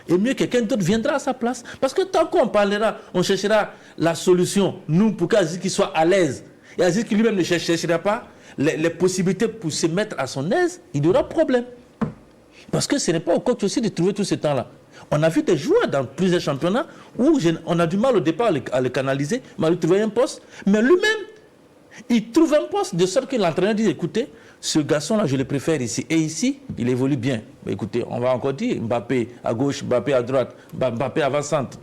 Et mieux, quelqu'un d'autre viendra à sa place. Parce que tant qu'on parlera, on cherchera la solution, nous, pour qu'Aziz Ki soit à l'aise. Et Aziz Ki lui-même ne cherchera pas les possibilités pour se mettre à son aise, il y aura problème. Parce que ce n'est pas au coach aussi de trouver tout ce temps-là. On a vu des joueurs dans plusieurs championnats où on a du mal au départ à le canaliser, mais à lui trouver un poste. Mais lui-même, il trouve un poste de sorte que l'entraîneur dit, écoutez, ce garçon-là, je le préfère ici. Et ici, il évolue bien. Mais écoutez, on va encore dire Mbappé à gauche, Mbappé à droite, Mbappé avant-centre.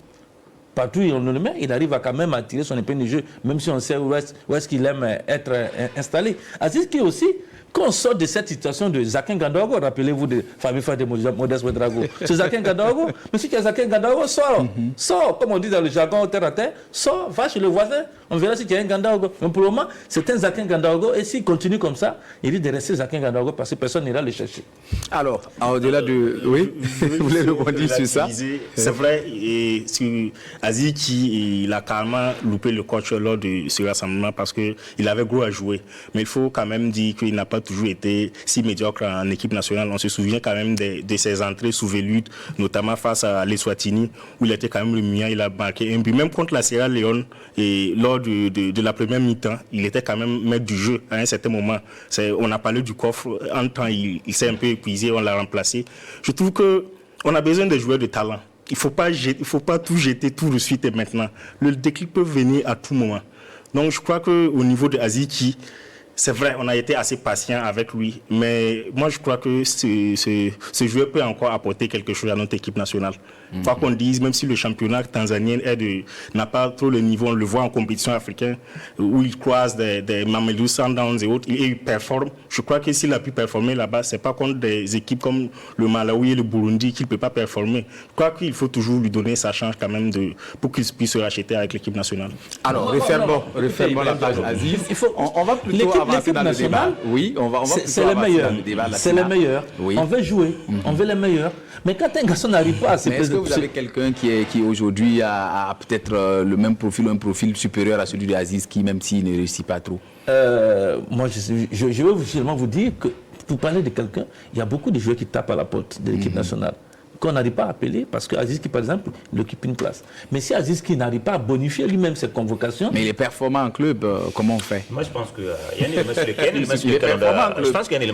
Partout où on le met, il arrive à quand même à tirer son épingle du jeu, même si on sait où est-ce qu'il aime être installé. Aziz Ki aussi, quand on sort de cette situation de Zakin Gandogo, rappelez-vous de Fabien Fade Modeste Ouedraogo, c'est Zakin Gandogo, mais si tu as Zakin Gandogo, sors, comme on dit dans le jargon terre à terre, sors, va chez le voisin, on verra si tu as un Gandogo. Mais pour le moment, c'est un Zakin Gandogo, et s'il continue comme ça, il risque de rester Zakin Gandogo parce que personne n'ira le chercher. Alors, au-delà de... Oui, vous voulez rebondir sur ça? C'est vrai, et sur Aziz Ki, il a carrément loupé le coach lors de ce rassemblement parce qu'il avait gros à jouer. Mais il faut quand même dire qu'il n'a pas toujours été si médiocre en équipe nationale. On se souvient quand même de ses entrées sous Vélude, notamment face à l'Eswatini, où il était quand même le meilleur, il a marqué un but. Même contre la Sierra Leone, et lors de la première mi-temps, il était quand même maître du jeu à un certain moment. On a parlé du coffre, en temps il s'est un peu épuisé, on l'a remplacé. Je trouve qu'on a besoin de joueurs de talent. Il ne faut pas tout jeter tout de suite et maintenant. Le déclic peut venir à tout moment. Donc je crois qu'au niveau de Aziz Ki, c'est vrai, on a été assez patient avec lui, mais moi je crois que ce joueur peut encore apporter quelque chose à notre équipe nationale. Quoi qu'on dise, même si le championnat tanzanien n'a pas trop le niveau, on le voit en compétition africaine, où il croise des Mamelou Sundowns et autres, et il performe. Je crois que s'il a pu performer là-bas, ce n'est pas contre des équipes comme le Malawi et le Burundi qu'il ne peut pas performer. Je crois qu'il faut toujours lui donner sa chance quand même pour qu'il puisse se racheter avec l'équipe nationale. Alors, refermons la page Aziz. On va plutôt avancer dans le débat. Oui, on va c'est les meilleurs. C'est les meilleurs. Oui. On veut jouer, on veut les meilleurs. Mais quand un garçon n'arrive pas à se est-ce que vous avez quelqu'un qui aujourd'hui a peut-être le même profil ou un profil supérieur à celui de Aziz Ki, même s'il ne réussit pas trop? Moi, je vais seulement vous dire que pour parler de quelqu'un, il y a beaucoup de joueurs qui tapent à la porte de l'équipe nationale, qu'on n'arrive pas à appeler parce que Aziz Ki, par exemple, il occupe une place. Mais si Aziz Ki n'arrive pas à bonifier lui-même ses convocations... Mais il est performant en club, comment on fait? Moi, je pense qu'il y a un élément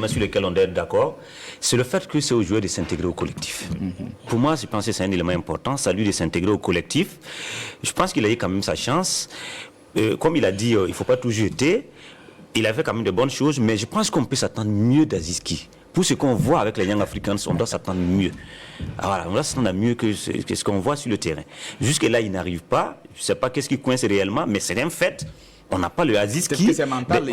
sur lequel on est d'accord, c'est le fait que c'est aux joueurs de s'intégrer au collectif. Pour moi, je pense que c'est un élément important, c'est à lui de s'intégrer au collectif. Je pense qu'il a eu quand même sa chance. Comme il a dit, il ne faut pas tout jeter. Il a fait quand même de bonnes choses, mais je pense qu'on peut s'attendre mieux d'Aziz Ki. Pour ce qu'on voit avec les Young Africans, on doit s'attendre mieux. Voilà, on doit s'attendre mieux que ce qu'on voit sur le terrain. Jusque-là, il n'arrive pas. Je ne sais pas qu'est-ce qui coince réellement, mais c'est un fait. On n'a pas le Aziz Ki.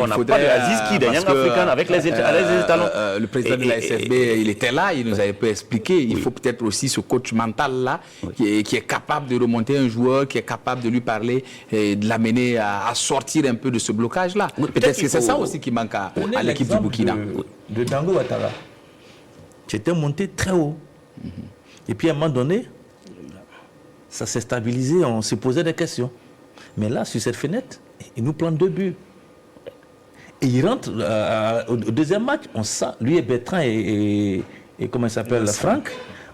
On n'a pas le Aziz Ki des Young Africans avec les talents. Le président de la SFB, il était là, il nous avait pas expliqué. Il faut peut-être aussi ce coach mental-là qui est capable de remonter un joueur, qui est capable de lui parler et de l'amener à sortir un peu de ce blocage-là. Peut-être que c'est ça aussi qui manque à l'équipe du Burkina. De Dango Ouattara. J'étais monté très haut. Et puis à un moment donné, ça s'est stabilisé, on se posait des questions. Mais là, sur cette fenêtre, il nous plante 2 buts. Et il rentre au deuxième match, on sent, lui et Bertrand et comment il s'appelle, Franck,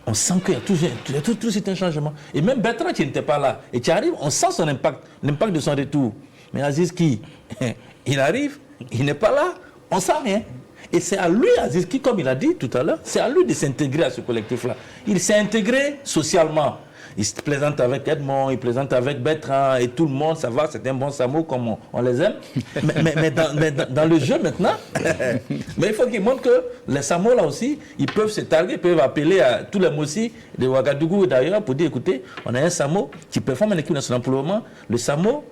on sent qu'il y a tout de suite un changement. Et même Bertrand qui n'était pas là, et qui arrive, on sent son impact, l'impact de son retour. Mais Aziz Ki, il arrive, il n'est pas là, on ne sent rien. Et c'est à lui, Aziz Ki, comme il a dit tout à l'heure, c'est à lui de s'intégrer à ce collectif-là. Il s'est intégré socialement. Il se plaisante avec Edmond, il plaisante avec Bertrand, et tout le monde, ça va, c'est un bon Samo comme on les aime. Mais dans le jeu maintenant, mais il faut qu'il montre que les Samo là aussi, ils peuvent se targuer, ils peuvent appeler à tous les Mossi de Ouagadougou et d'ailleurs pour dire, écoutez, on a un Samo qui performe en équipe nationale pour le moment. Le Samo,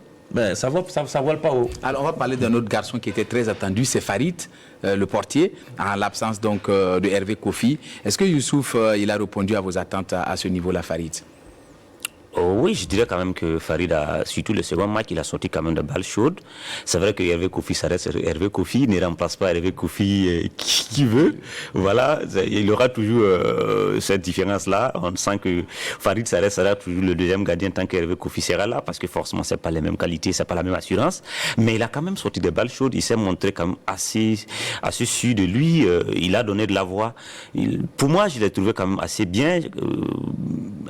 ça vole pas haut. Alors on va parler d'un autre garçon qui était très attendu, c'est Farid, le portier, en l'absence donc de Hervé Kofi. Est-ce que Youssouf, il a répondu à vos attentes à ce niveau-là, Farid? Oh oui, je dirais quand même que Farid a, surtout le second match, il a sorti quand même de balles chaudes. C'est vrai que Hervé Kofi s'arrête. Hervé Kofi ne remplace pas Hervé Kofi qui veut. Voilà, il y aura toujours cette différence-là. On sent que Farid Sarès sera toujours le deuxième gardien tant qu'Hervé Kofi sera là, parce que forcément, c'est pas les mêmes qualités, c'est pas la même assurance. Mais il a quand même sorti des balles chaudes. Il s'est montré quand même assez sûr de lui. Il a donné de la voix. Pour moi, je l'ai trouvé quand même assez bien.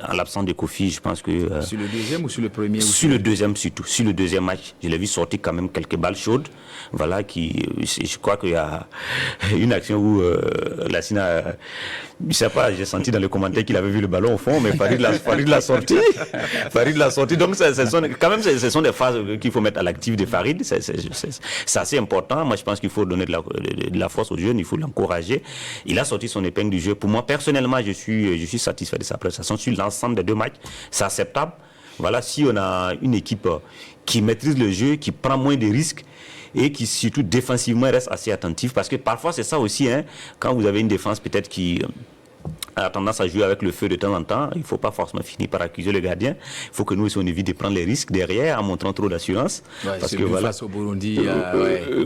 En l'absence de Kofi, je pense que... sur le deuxième ou sur le premier? Sur le deuxième surtout, sur le deuxième match. Je l'ai vu sortir quand même quelques balles chaudes. Voilà, je crois qu'il y a une action où Lassine a... Je sais pas, j'ai senti dans les commentaires qu'il avait vu le ballon au fond, mais Farid l'a sorti. Farid l'a sorti. Donc, ce sont des phases qu'il faut mettre à l'actif de Farid. C'est assez important. Moi, je pense qu'il faut donner de la force aux jeunes, il faut l'encourager. Il a sorti son épingle du jeu. Pour moi, personnellement, je suis satisfait de sa prestation sur l'ensemble des deux matchs. C'est acceptable. Voilà, si on a une équipe qui maîtrise le jeu, qui prend moins de risques et qui surtout défensivement reste assez attentive, parce que parfois c'est ça aussi, hein, quand vous avez une défense peut-être qui a tendance à jouer avec le feu de temps en temps, il ne faut pas forcément finir par accuser le gardien. Il faut que nous aussi on évite de prendre les risques derrière en montrant trop d'assurance. Ouais, parce que voilà, face au Burundi,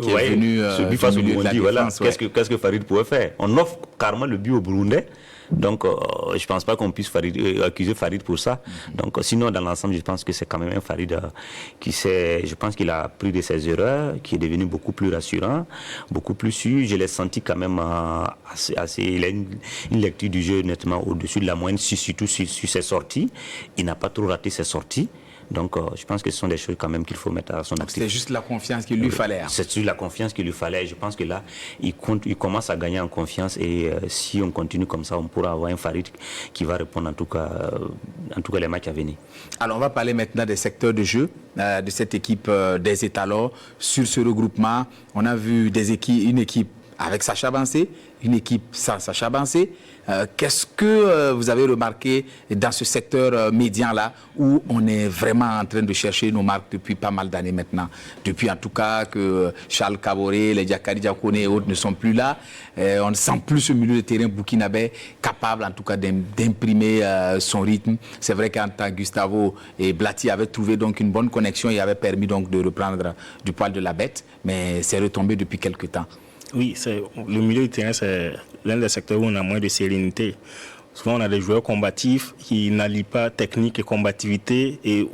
qui est venu celui face au Burundi, voilà. Défense, ouais. Qu'est-ce que Farid pouvait faire? On offre carrément le but au Burundais. Donc, je ne pense pas qu'on puisse accuser Farid pour ça. Donc, sinon, dans l'ensemble, je pense que c'est quand même un Farid je pense qu'il a appris de ses erreurs, qui est devenu beaucoup plus rassurant, beaucoup plus sûr. Je l'ai senti quand même il a une lecture du jeu nettement au-dessus de la moyenne, surtout sur ses sorties. Il n'a pas trop raté ses sorties. Donc, je pense que ce sont des choses quand même qu'il faut mettre à son actif. C'était juste la confiance qu'il lui fallait. C'est juste la confiance qu'il lui fallait. Je pense que là, il commence à gagner en confiance et si on continue comme ça, on pourra avoir un Farid qui va répondre en tout cas les matchs à venir. Alors, on va parler maintenant des secteurs de jeu de cette équipe des étalons. Sur ce regroupement, on a vu une équipe avec Sacha Bansé, une équipe sans Sacha Bansé. Qu'est-ce que vous avez remarqué dans ce secteur médian-là où on est vraiment en train de chercher nos marques depuis pas mal d'années maintenant? Depuis en tout cas que Charles Kaboré, les Diakari Diakone et autres ne sont plus là. On ne sent plus ce milieu de terrain burkinabé capable en tout cas d'imprimer son rythme. C'est vrai qu'en tant que Gustavo et Blatti avaient trouvé donc une bonne connexion et avaient permis donc de reprendre du poil de la bête, mais c'est retombé depuis quelques temps. Oui, le milieu du terrain, c'est l'un des secteurs où on a moins de sérénité. Souvent, on a des joueurs combatifs qui n'allient pas technique et combativité. Et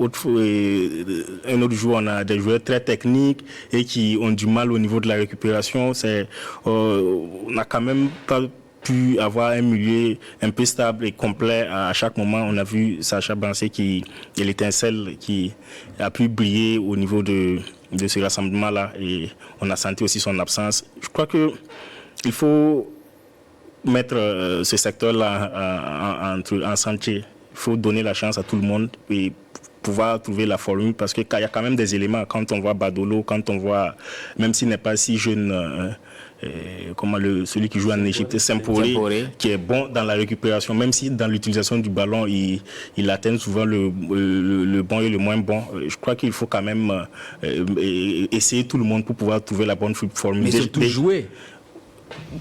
un autre jour, on a des joueurs très techniques et qui ont du mal au niveau de la récupération. On n'a quand même pas pu avoir un milieu un peu stable et complet à chaque moment. On a vu Sacha Bansé et l'étincelle qui a pu briller au niveau de ce rassemblement-là, et on a senti aussi son absence. Je crois qu'il faut mettre ce secteur-là en chantier. Il faut donner la chance à tout le monde et pouvoir trouver la formule, parce qu'il y a quand même des éléments. Quand on voit Badolo, quand on voit, même s'il n'est pas si jeune, celui qui joue en Égypte, Sempore, qui est bon dans la récupération, même si dans l'utilisation du ballon, il atteint souvent le bon et le moins bon. Je crois qu'il faut quand même essayer tout le monde pour pouvoir trouver la bonne formule. Mais ils ont tous joué.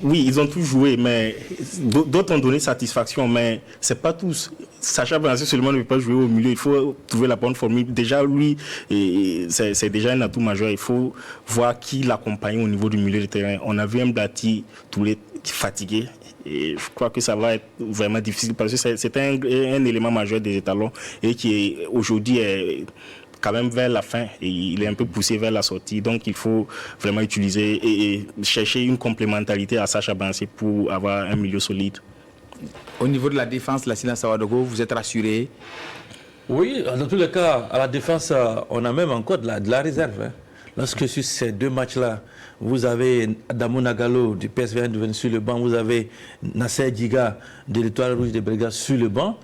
Oui, ils ont tous joué, mais d'autres ont donné satisfaction, mais c'est pas tous. Sacha Bansé seulement ne peut pas jouer au milieu, il faut trouver la bonne formule. Déjà, lui, c'est déjà un atout majeur. Il faut voir qui l'accompagne au niveau du milieu de terrain. On a vu un Blatti fatigué. Et je crois que ça va être vraiment difficile, parce que c'est un élément majeur des étalons et qui aujourd'hui est quand même vers la fin, et il est un peu poussé vers la sortie. Donc il faut vraiment utiliser et chercher une complémentarité à Sacha Bansé pour avoir un milieu solide. Au niveau de la défense, Lassina Sawadogo, vous êtes rassuré? Oui, dans tous les cas, à la défense, on a même encore de la réserve. Hein. Lorsque sur ces deux matchs-là, vous avez Adamou Nagalo du PSV Eindhoven sur le banc, vous avez Nasser Djiga de l'Étoile Rouge de Belgrade sur le banc,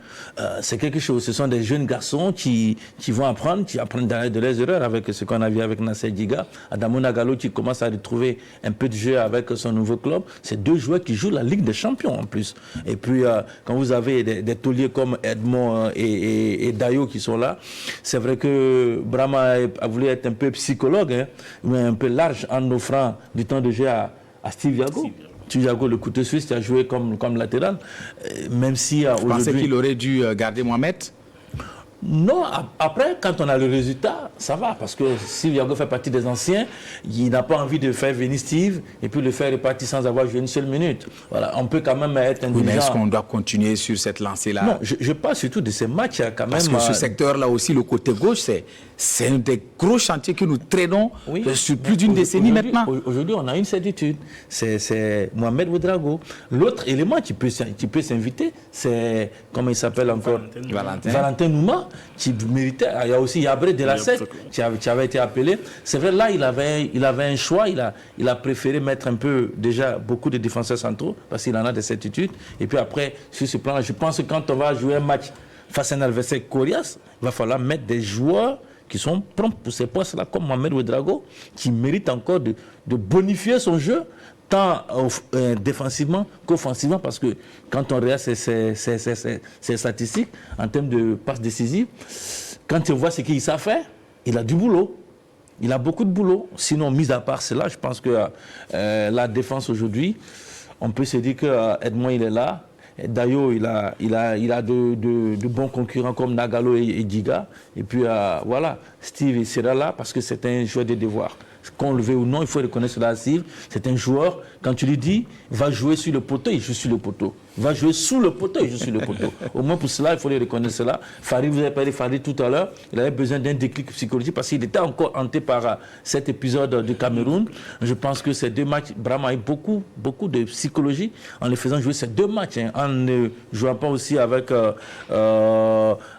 c'est quelque chose. Ce sont des jeunes garçons qui vont apprendre, de leurs erreurs, avec ce qu'on a vu avec Nasser Djiga. Adamou Nagalo qui commence à retrouver un peu de jeu avec son nouveau club. C'est deux joueurs qui jouent la Ligue des Champions en plus. Et puis, quand vous avez des tauliers comme Edmond et Dayo qui sont là, c'est vrai que Brahma a voulu être un peu psychologue, hein, mais un peu large en offrant du temps de jeu à Steve Yago. Steve Yago, le couteau suisse, qui a joué comme latéral. Même si vous pensez qu'il aurait dû garder Mohamed? Non, après, quand on a le résultat, ça va, parce que si Yago fait partie des anciens, il n'a pas envie de faire venir Steve et puis le faire repartir sans avoir joué une seule minute. Voilà, on peut quand même être indulgent. Oui, mais est-ce qu'on doit continuer sur cette lancée-là? Non, je parle surtout de ces matchs quand parce même. Parce que ce secteur-là aussi, le côté gauche, c'est un des gros chantiers que nous traînons sur plus d'une décennie maintenant. Aujourd'hui, on a une certitude, c'est Mohamed Ouedraogo. L'autre élément qui peut s'inviter, c'est, comment il s'appelle encore? Valentin Nouma, qui méritait. Il y a aussi Yabré de la Sec, qui avait été appelé. C'est vrai, là, il avait un choix. Il a préféré mettre un peu, déjà, beaucoup de défenseurs centraux, parce qu'il en a des certitudes. Et puis après, sur ce plan-là, je pense que quand on va jouer un match face à un adversaire coriace, il va falloir mettre des joueurs qui sont prompts pour ces postes-là, comme Mohamed Ouedraogo, qui mérite encore de bonifier son jeu, tant défensivement qu'offensivement, parce que quand on regarde ses statistiques en termes de passes décisives, quand on voit ce qu'il sait faire, il a du boulot. Il a beaucoup de boulot. Sinon, mis à part cela, je pense que la défense aujourd'hui, on peut se dire que Edmond, il est là. Dayo, il a de bons concurrents comme Nagalo et Diga. Et puis, voilà, Steve, il sera là parce que c'est un joueur de devoir. Qu'on le veut ou non, il faut reconnaître cela à Steve. C'est un joueur, quand tu lui dis, va jouer sur le poteau, il joue sur le poteau. Va jouer sous le poteau, il joue sur le poteau. Au moins pour cela, il faut reconnaître cela. Farid, vous avez parlé de Farid tout à l'heure, il avait besoin d'un déclic psychologique parce qu'il était encore hanté par cet épisode du Cameroun. Je pense que ces deux matchs, Brahma a eu beaucoup de psychologie en les faisant jouer ces deux matchs, en ne jouant pas aussi avec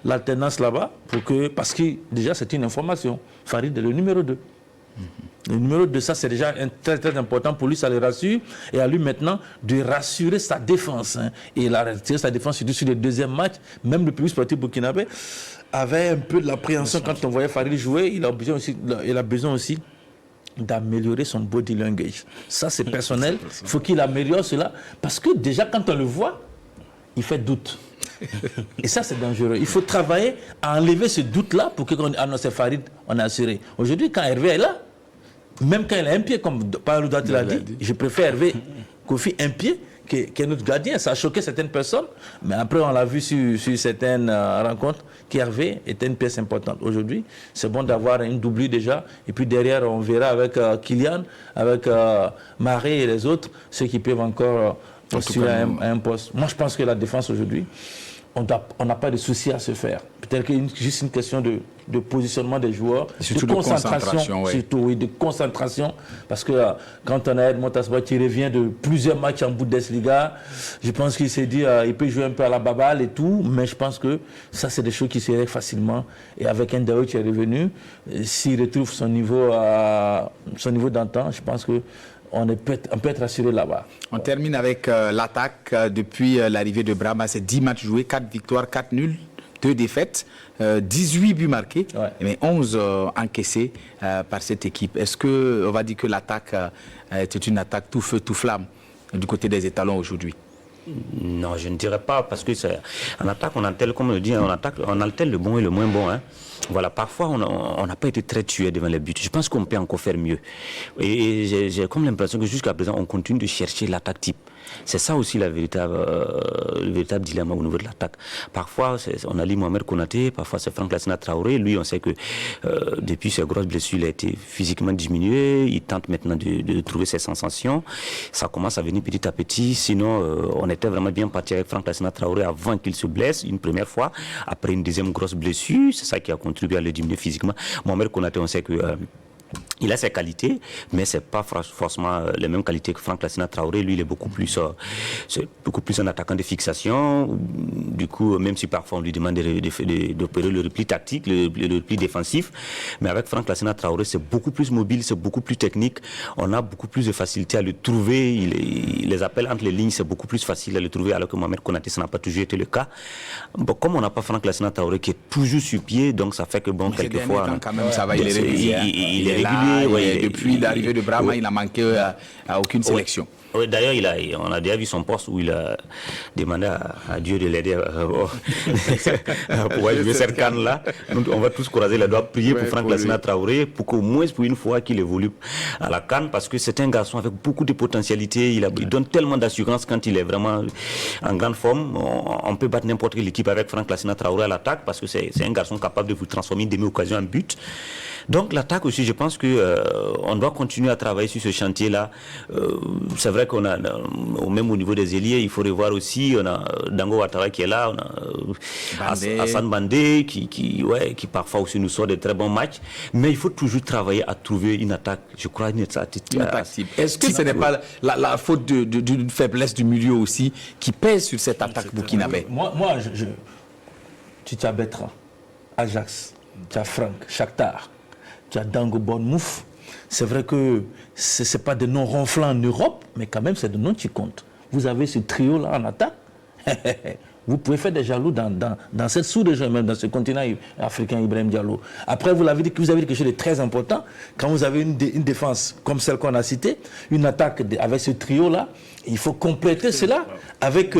l'alternance là-bas, parce que déjà c'est une information. Farid est le numéro 2. Le numéro 2, ça c'est déjà très très important pour lui, ça le rassure. Et à lui maintenant de rassurer sa défense. Et il a rassuré sa défense surtout sur le deuxième match. Même le public sportif burkinabé avait un peu de l'appréhension quand on voyait Farid jouer. Il a besoin aussi d'améliorer son body language. Ça c'est personnel. Il faut qu'il améliore cela. Parce que déjà quand on le voit, il fait doute. Et ça c'est dangereux. Il faut travailler à enlever ce doute-là pour que quand on annonce Farid, on a assuré. Aujourd'hui, quand Hervé est là, même quand il a un pied, comme Paolo Dati l'a dit, je préfère Hervé Kofi un pied qu'un autre gardien. Ça a choqué certaines personnes, mais après on l'a vu sur certaines rencontres qu'Hervé était une pièce importante. Aujourd'hui, c'est bon d'avoir une doublure déjà, et puis derrière on verra avec Kylian, avec Marais et les autres, ceux qui peuvent encore postuler à un poste. Moi je pense que la défense aujourd'hui, on n'a pas de souci à se faire. Peut-être que juste une question de positionnement des joueurs, surtout de concentration. Surtout, oui, de concentration. Parce que quand on a Edmond Tassoua qui revient de plusieurs matchs en Bundesliga, je pense qu'il s'est dit il peut jouer un peu à la baballe et tout, mais je pense que ça, c'est des choses qui se règlent facilement. Et avec un Ndao qui est revenu, s'il retrouve son niveau d'antan, je pense que on peut être rassuré là-bas. On termine avec l'attaque. Depuis l'arrivée de Brahma, c'est 10 matchs joués, 4 victoires, 4 nuls, 2 défaites, 18 buts marqués, mais 11 encaissés par cette équipe. Est-ce qu'on va dire que l'attaque était une attaque tout feu, tout flamme du côté des étalons aujourd'hui? Non, je ne dirais pas, parce que en attaque, on alterne, comme on le dit, on alterne le bon et le moins bon. Voilà, parfois, on n'a pas été très tué devant les buts. Je pense qu'on peut encore faire mieux. Et j'ai comme l'impression que jusqu'à présent, on continue de chercher l'attaque type. C'est ça aussi le véritable dilemme au niveau de l'attaque. Parfois, on a dit Mohamed Konaté, parfois c'est Franck Lassina Traoré. Lui, on sait que depuis ses grosses blessures, il a été physiquement diminué. Il tente maintenant de trouver ses sensations. Ça commence à venir petit à petit. Sinon, on était vraiment bien parti avec Franck Lassina Traoré avant qu'il se blesse une première fois. Après une deuxième grosse blessure, c'est ça qui a contribué à le diminuer physiquement. Mohamed Konaté, on sait que il a ses qualités, mais c'est pas forcément les mêmes qualités que Franck Lassina Traoré. Lui, il est beaucoup plus un attaquant de fixation. Du coup, même si parfois on lui demande d'opérer le repli tactique, le repli défensif, mais avec Franck Lassina Traoré, c'est beaucoup plus mobile, c'est beaucoup plus technique. On a beaucoup plus de facilité à le trouver. Les appels entre les lignes, c'est beaucoup plus facile à le trouver, alors que Mohamed Konaté, ça n'a pas toujours été le cas. Bon, comme on n'a pas Franck Lassina Traoré qui est toujours sur pied, donc ça fait que bon, quelquefois, quand même, ça va, il est régulier. Il est régulier. Depuis l'arrivée de Brahma, il n'a manqué à aucune sélection. Oui, d'ailleurs, on a déjà vu son poste où il a demandé à Dieu de l'aider à pouvoir jouer cette canne-là. Donc, on va tous croiser les doigts, prier pour Franck Lassana Traoré, pour qu'au moins, pour une fois, qu'il évolue à la canne, parce que c'est un garçon avec beaucoup de potentialité. Il donne tellement d'assurance quand il est vraiment en grande forme. On peut battre n'importe quelle équipe avec Franck Lassana Traoré à l'attaque, parce que c'est un garçon capable de vous transformer une demi-occasion en but. Donc l'attaque aussi, je pense qu'on doit continuer à travailler sur ce chantier-là. C'est vrai qu'on a, même au niveau des ailiers, il faut revoir aussi, on a Dango Ouattara qui est là, on a Hassan Bandé qui parfois aussi nous sort de très bons matchs, mais il faut toujours travailler à trouver une attaque, je crois, une attaque. Est-ce que ce n'est pas la faute d'une faiblesse du milieu aussi qui pèse sur cette attaque burkinabé? Moi, tu as Bertrand, Ajax, tu as Franck, Shakhtar, tu as Dango Bournemouth. C'est vrai que ce n'est pas des noms ronflants en Europe, mais quand même, c'est des noms qui comptent. Vous avez ce trio-là en attaque. Vous pouvez faire des jaloux dans cette sous-région, même dans ce continent africain, Ibrahim Diallo. Après, vous avez dit quelque chose de très important. Quand vous avez une défense comme celle qu'on a citée, une attaque avec ce trio-là, il faut compléter cela avec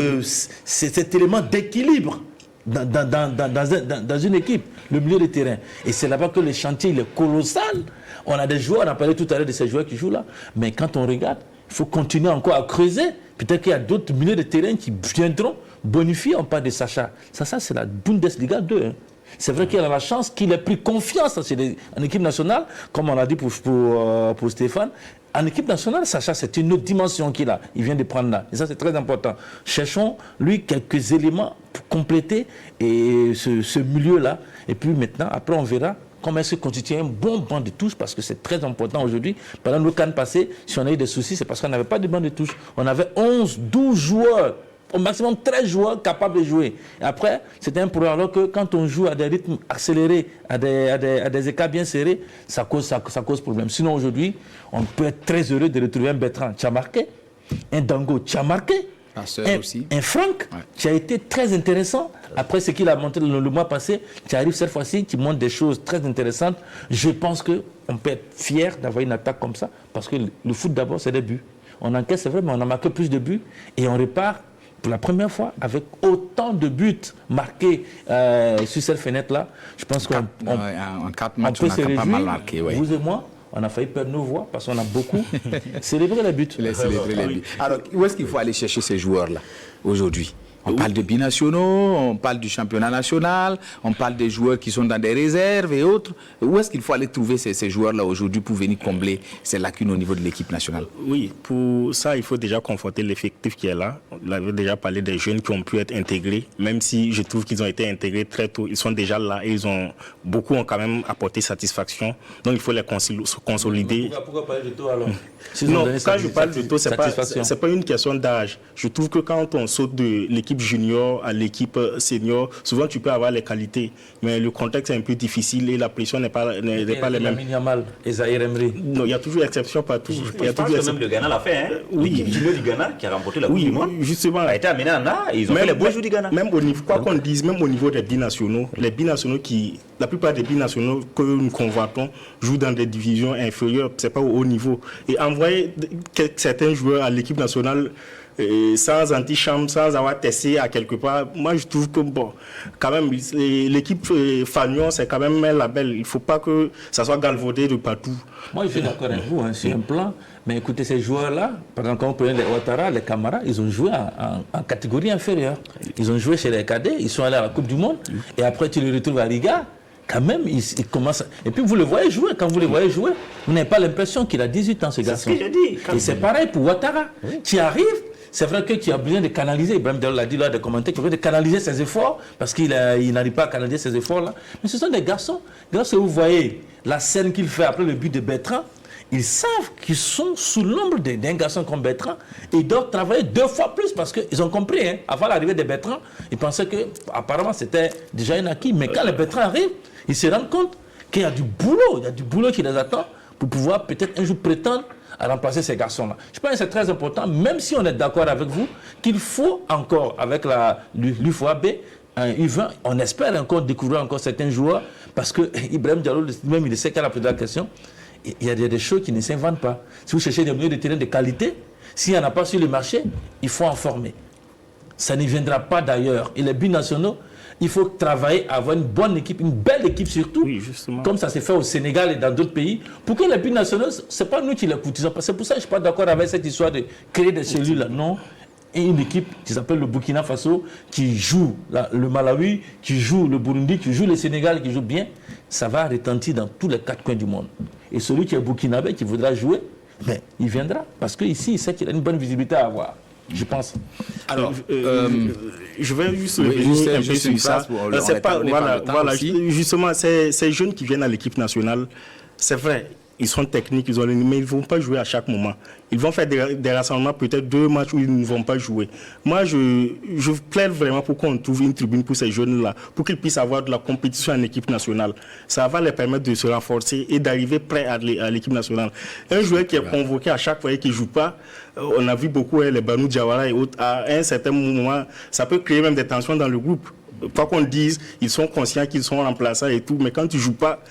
cet élément d'équilibre dans une équipe, le milieu de terrain. Et c'est là-bas que le chantier il est colossal. On a des joueurs, on a parlé tout à l'heure de ces joueurs qui jouent là, mais quand on regarde, il faut continuer encore à creuser. Peut-être qu'il y a d'autres milieux de terrain qui viendront bonifier. On parle de Sacha. Sacha, c'est la Bundesliga 2. Hein. C'est vrai qu'il a la chance qu'il ait pris confiance en équipe nationale, comme on l'a dit pour Stéphane. En équipe nationale, Sacha, c'est une autre dimension qu'il a. Il vient de prendre là. Et ça, c'est très important. Cherchons, lui, quelques éléments pour compléter ce milieu-là. Et puis maintenant, après, on verra comment est-ce qu'on constitue un bon banc de touche, parce que c'est très important aujourd'hui. Pendant nos cannes passées, si on a eu des soucis, c'est parce qu'on n'avait pas de banc de touche. On avait 11, 12 joueurs, au maximum 13 joueurs capables de jouer. Et après, c'était un problème, alors que quand on joue à des rythmes accélérés, à des écarts bien serrés, ça cause problème. Sinon, aujourd'hui, on peut être très heureux de retrouver un Bertrand qui a marqué, un Dango qui a marqué, un Franck qui a été très intéressant. Après ce qu'il a montré le mois passé, qui arrive cette fois-ci, qui montre des choses très intéressantes. Je pense qu'on peut être fier d'avoir une attaque comme ça, parce que le foot d'abord, c'est des buts. On encaisse, c'est vrai, mais on a marqué plus de buts et on repart pour la première fois avec autant de buts marqués sur cette fenêtre-là. Je pense qu'en 4 matchs, on a pas mal marqué. Oui. Vous et moi, on a failli perdre nos voix parce qu'on a beaucoup célébré les buts. Alors, où est-ce qu'il faut aller chercher ces joueurs-là aujourd'hui? On parle de binationaux, on parle du championnat national, on parle des joueurs qui sont dans des réserves et autres. Où est-ce qu'il faut aller trouver ces joueurs-là aujourd'hui pour venir combler ces lacunes au niveau de l'équipe nationale? Oui, pour ça, il faut déjà conforter l'effectif qui est là. On avait déjà parlé des jeunes qui ont pu être intégrés, même si je trouve qu'ils ont été intégrés très tôt. Ils sont déjà là et beaucoup ont quand même apporté satisfaction. Donc il faut les consolider. Pourquoi parler de taux alors? Non, quand je parle de taux, c'est pas une question d'âge. Je trouve que quand on saute de l'équipe junior à l'équipe senior, souvent tu peux avoir les qualités, mais le contexte est un peu difficile et la pression n'est pas la même. Non, il y a toujours exception partout. Il y a toujours même le Ghana l'a fait. Hein? Oui. L'équipe junior du Ghana qui a remporté la Coupe du Monde. Justement. A été amené en A et ils ont fait les beaux jours du Ghana. Même au niveau, quoi qu'on dise, même au niveau des binationaux, la plupart des binationaux que nous convoitons jouent dans des divisions inférieures, c'est pas au haut niveau. Et envoyer certains joueurs à l'équipe nationale sans antichambre, sans avoir testé à quelque part, moi je trouve que quand même l'équipe Fagnon c'est quand même un label, il ne faut pas que ça soit galvaudé de partout. Moi je suis d'accord avec vous sur un plan, mais écoutez, ces joueurs-là, par exemple quand on prenait les Ouattara, les Camara, ils ont joué en catégorie inférieure, ils ont joué chez les cadets, ils sont allés à la Coupe du Monde, et après tu les retrouves à Riga. Quand même, il commence. Et puis vous le voyez jouer. Quand vous le voyez jouer, vous n'avez pas l'impression qu'il a 18 ans, ce garçon. C'est ce que je dis. Et c'est pareil pour Ouattara, qui arrive. C'est vrai que tu as besoin de canaliser. Ibrahim Diallo l'a dit là, de commenter, tu as besoin de canaliser ses efforts, parce qu'il n'arrive pas à canaliser ses efforts-là. Mais ce sont des garçons. Lorsque vous voyez la scène qu'il fait après le but de Bertrand, ils savent qu'ils sont sous l'ombre d'un garçon comme Bertrand et ils doivent travailler 2 fois plus parce qu'ils ont compris. Hein, avant l'arrivée de Bertrand, ils pensaient qu'apparemment c'était déjà un acquis. Mais quand le Bertrand arrive, ils se rendent compte qu'il y a du boulot. Il y a du boulot qui les attend pour pouvoir peut-être un jour prétendre à remplacer ces garçons-là. Je pense que c'est très important, même si on est d'accord avec vous, qu'il faut encore, avec l'UFOAB, U20, on espère encore découvrir encore certains joueurs, parce que Ibrahim Diallo, même il sait qu'elle a posé la question, il y a des choses qui ne s'inventent pas. Si vous cherchez des milieux de terrain de qualité, S'il n'y en a pas sur le marché, il faut en former. Ça ne viendra pas d'ailleurs. Et les binationaux, il faut travailler, avoir une bonne équipe, une belle équipe surtout, comme ça s'est fait au Sénégal et dans d'autres pays, pour que les binationaux, ce n'est pas nous qui les cotisons. C'est pour ça que je ne suis pas d'accord avec cette histoire de créer des cellules-là. Non. Et une équipe qui s'appelle le Burkina Faso, qui joue le Malawi, qui joue le Burundi, qui joue le Sénégal, qui joue bien, ça va retentir dans tous les 4 coins du monde. Et celui qui est burkinabé, qui voudra jouer, ben, il viendra. Parce qu'ici, il sait qu'il a une bonne visibilité à avoir. Je pense. Alors, je vais juste revenir un peu sur ça. C'est pas, voilà, justement, ces jeunes qui viennent à l'équipe nationale, c'est vrai, ils sont techniques, mais ils ne vont pas jouer à chaque moment. Ils vont faire des rassemblements, peut-être 2 matchs où ils ne vont pas jouer. Moi, je plaide vraiment pour qu'on trouve une tribune pour ces jeunes-là, pour qu'ils puissent avoir de la compétition en équipe nationale. Ça va les permettre de se renforcer et d'arriver prêts à l'équipe nationale. Un joueur qui est convoqué à chaque fois et qui ne joue pas, on a vu beaucoup les Banou Diawara et autres, à un certain moment, ça peut créer même des tensions dans le groupe. Quoi qu'on dise, ils sont conscients qu'ils sont remplaçants et tout, mais quand tu ne joues pas,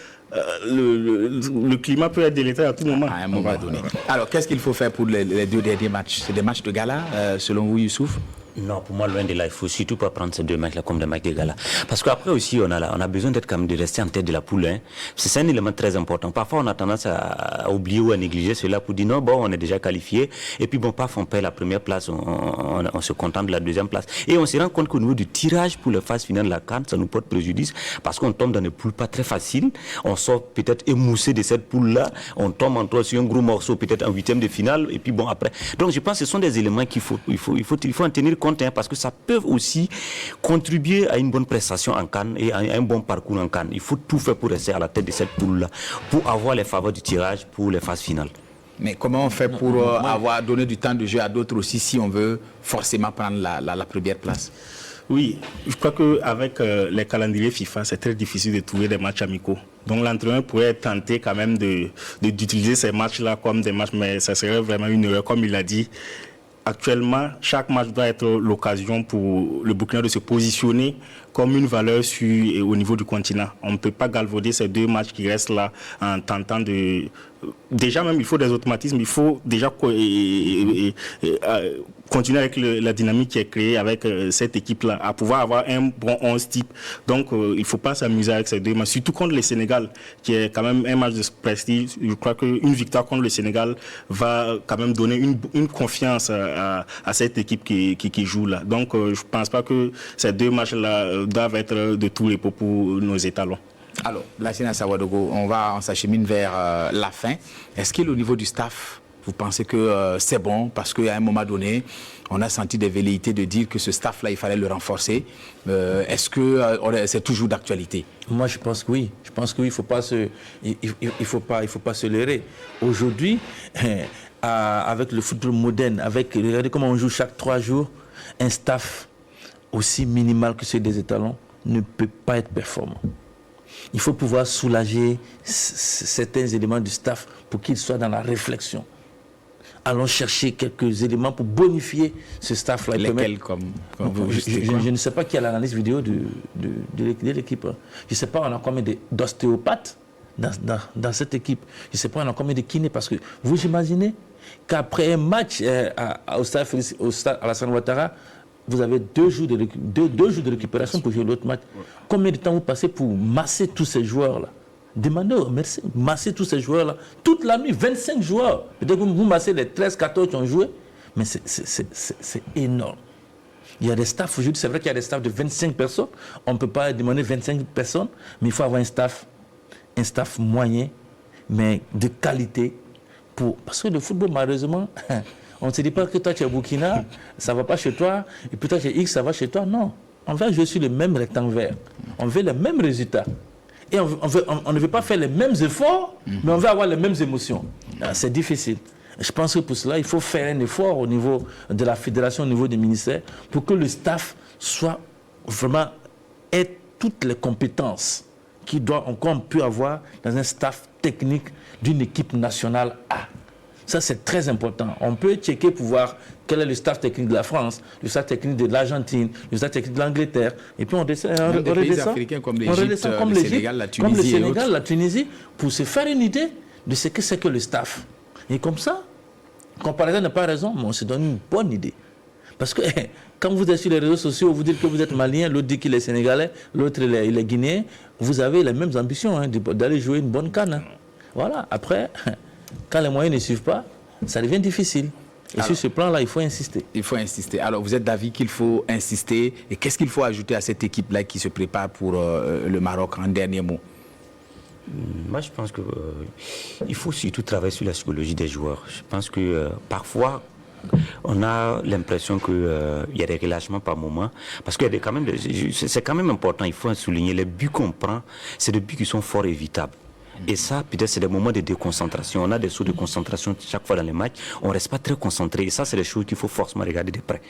le climat peut être délétère à tout moment. À un moment donné. Alors, qu'est-ce qu'il faut faire pour les 2 derniers matchs? C'est des matchs de gala, selon vous, Youssouf? Non, pour moi, loin de là, il faut surtout pas prendre ces 2 matchs-là comme des matchs de gala. Parce qu'après aussi, on a besoin d'être quand même de rester en tête de la poule. Hein. C'est un élément très important. Parfois, on a tendance à oublier ou à négliger cela pour dire non, bon, on est déjà qualifié. Et puis bon, paf, on perd la première place, on se contente de la 2e place. Et on se rend compte qu'au niveau du tirage pour les phases finales de la CAN, ça nous porte préjudice parce qu'on tombe dans des poules pas très faciles. On sort peut-être émoussé de cette poule-là. On tombe en toi sur un gros morceau, peut-être en 8e de finale. Et puis bon, après. Donc, je pense que ce sont des éléments qu'il faut en tenir compte, hein, parce que ça peut aussi contribuer à une bonne prestation en CAN et à un bon parcours en CAN. Il faut tout faire pour rester à la tête de cette poule-là, pour avoir les faveurs du tirage pour les phases finales. Mais comment on fait pour avoir donné du temps de jeu à d'autres aussi si on veut forcément prendre la première place? Oui, je crois qu'avec les calendriers FIFA, c'est très difficile de trouver des matchs amicaux. Donc l'entraîneur pourrait être tenté quand même d'utiliser ces matchs-là comme des matchs, mais ça serait vraiment une erreur, comme il a dit. Actuellement, chaque match doit être l'occasion pour le Burkina de se positionner comme une valeur au niveau du continent. On ne peut pas galvauder ces 2 matchs qui restent là en tentant de... Déjà même, il faut des automatismes, il faut déjà continuer avec la dynamique qui est créée avec cette équipe-là, à pouvoir avoir un bon 11 type. Donc, il ne faut pas s'amuser avec ces 2 matchs, surtout contre le Sénégal, qui est quand même un match de prestige. Je crois qu'une victoire contre le Sénégal va quand même donner une confiance à cette équipe qui joue là. Donc, je ne pense pas que ces 2 matchs-là doivent être de tous les pots pour nos étalons. Alors, Lassina Sawadogo, on s'achemine vers la fin. Est-ce qu'au niveau du staff, vous pensez que c'est bon? Parce qu'à un moment donné, on a senti des velléités de dire que ce staff-là, il fallait le renforcer. Est-ce que c'est toujours d'actualité? Moi, je pense que oui. Je pense qu'il ne faut pas se leurrer. Aujourd'hui, avec le football moderne, regardez comment on joue chaque 3 jours, un staff aussi minimal que ceux des étalons ne peut pas être performant. Il faut pouvoir soulager certains éléments du staff pour qu'ils soient dans la réflexion. Allons chercher quelques éléments pour bonifier ce staff-là. Lesquels je ne sais pas qui a l'analyse vidéo de l'équipe. Je ne sais pas, on a combien d'ostéopathes dans cette équipe. Je ne sais pas, on a combien de kinés. Parce que vous imaginez qu'après un match au stade Alassane Ouattara, vous avez 2 jours de récupération pour jouer l'autre match. Combien de temps vous passez pour masser tous ces joueurs-là? Demandez au médecin, masser tous ces joueurs-là. Toute la nuit, 25 joueurs. Peut-être que vous massez les 13, 14 qui ont joué. Mais c'est énorme. Il y a des staffs, aujourd'hui, c'est vrai qu'il y a des staffs de 25 personnes. On ne peut pas demander 25 personnes, mais il faut avoir un staff moyen, mais de qualité. Parce que le football, malheureusement, on ne se dit pas que toi, tu es au Burkina, ça ne va pas chez toi, et puis toi, tu es X, ça va chez toi. Non. On veut jouer sur le même rectangle vert. On veut les mêmes résultats. Et on ne veut pas faire les mêmes efforts, mais on veut avoir les mêmes émotions. C'est difficile. Je pense que pour cela, il faut faire un effort au niveau de la fédération, au niveau des ministères, pour que le staff soit vraiment, ait toutes les compétences qu'on peut avoir dans un staff technique d'une équipe nationale A. Ça, c'est très important. On peut checker pour voir quel est le staff technique de la France, le staff technique de l'Argentine, le staff technique de l'Angleterre. Et puis on descend. Des pays africains comme l'Égypte, le Sénégal, la Tunisie, pour se faire une idée de ce que c'est que le staff. Et comme ça, comparaison n'a pas raison, mais on se donne une bonne idée. Parce que quand vous êtes sur les réseaux sociaux, vous dites que vous êtes malien, l'autre dit qu'il est sénégalais, l'autre il est guinéen, vous avez les mêmes ambitions d'aller jouer une bonne CAN. Voilà, après, quand les moyens ne suivent pas, ça devient difficile. Et sur ce plan-là, il faut insister. Il faut insister. Alors, vous êtes d'avis qu'il faut insister. Et qu'est-ce qu'il faut ajouter à cette équipe-là qui se prépare pour le Maroc, en dernier mot? Moi, je pense qu'il faut surtout travailler sur la psychologie des joueurs. Je pense que parfois, on a l'impression qu'il y a des relâchements par moment. Parce que c'est quand même important, il faut souligner, les buts qu'on prend, c'est des buts qui sont fort évitables. Et ça, peut-être, c'est des moments de déconcentration. On a des sauts de concentration chaque fois dans les matchs. On ne reste pas très concentré. Et ça, c'est des choses qu'il faut forcément regarder de près.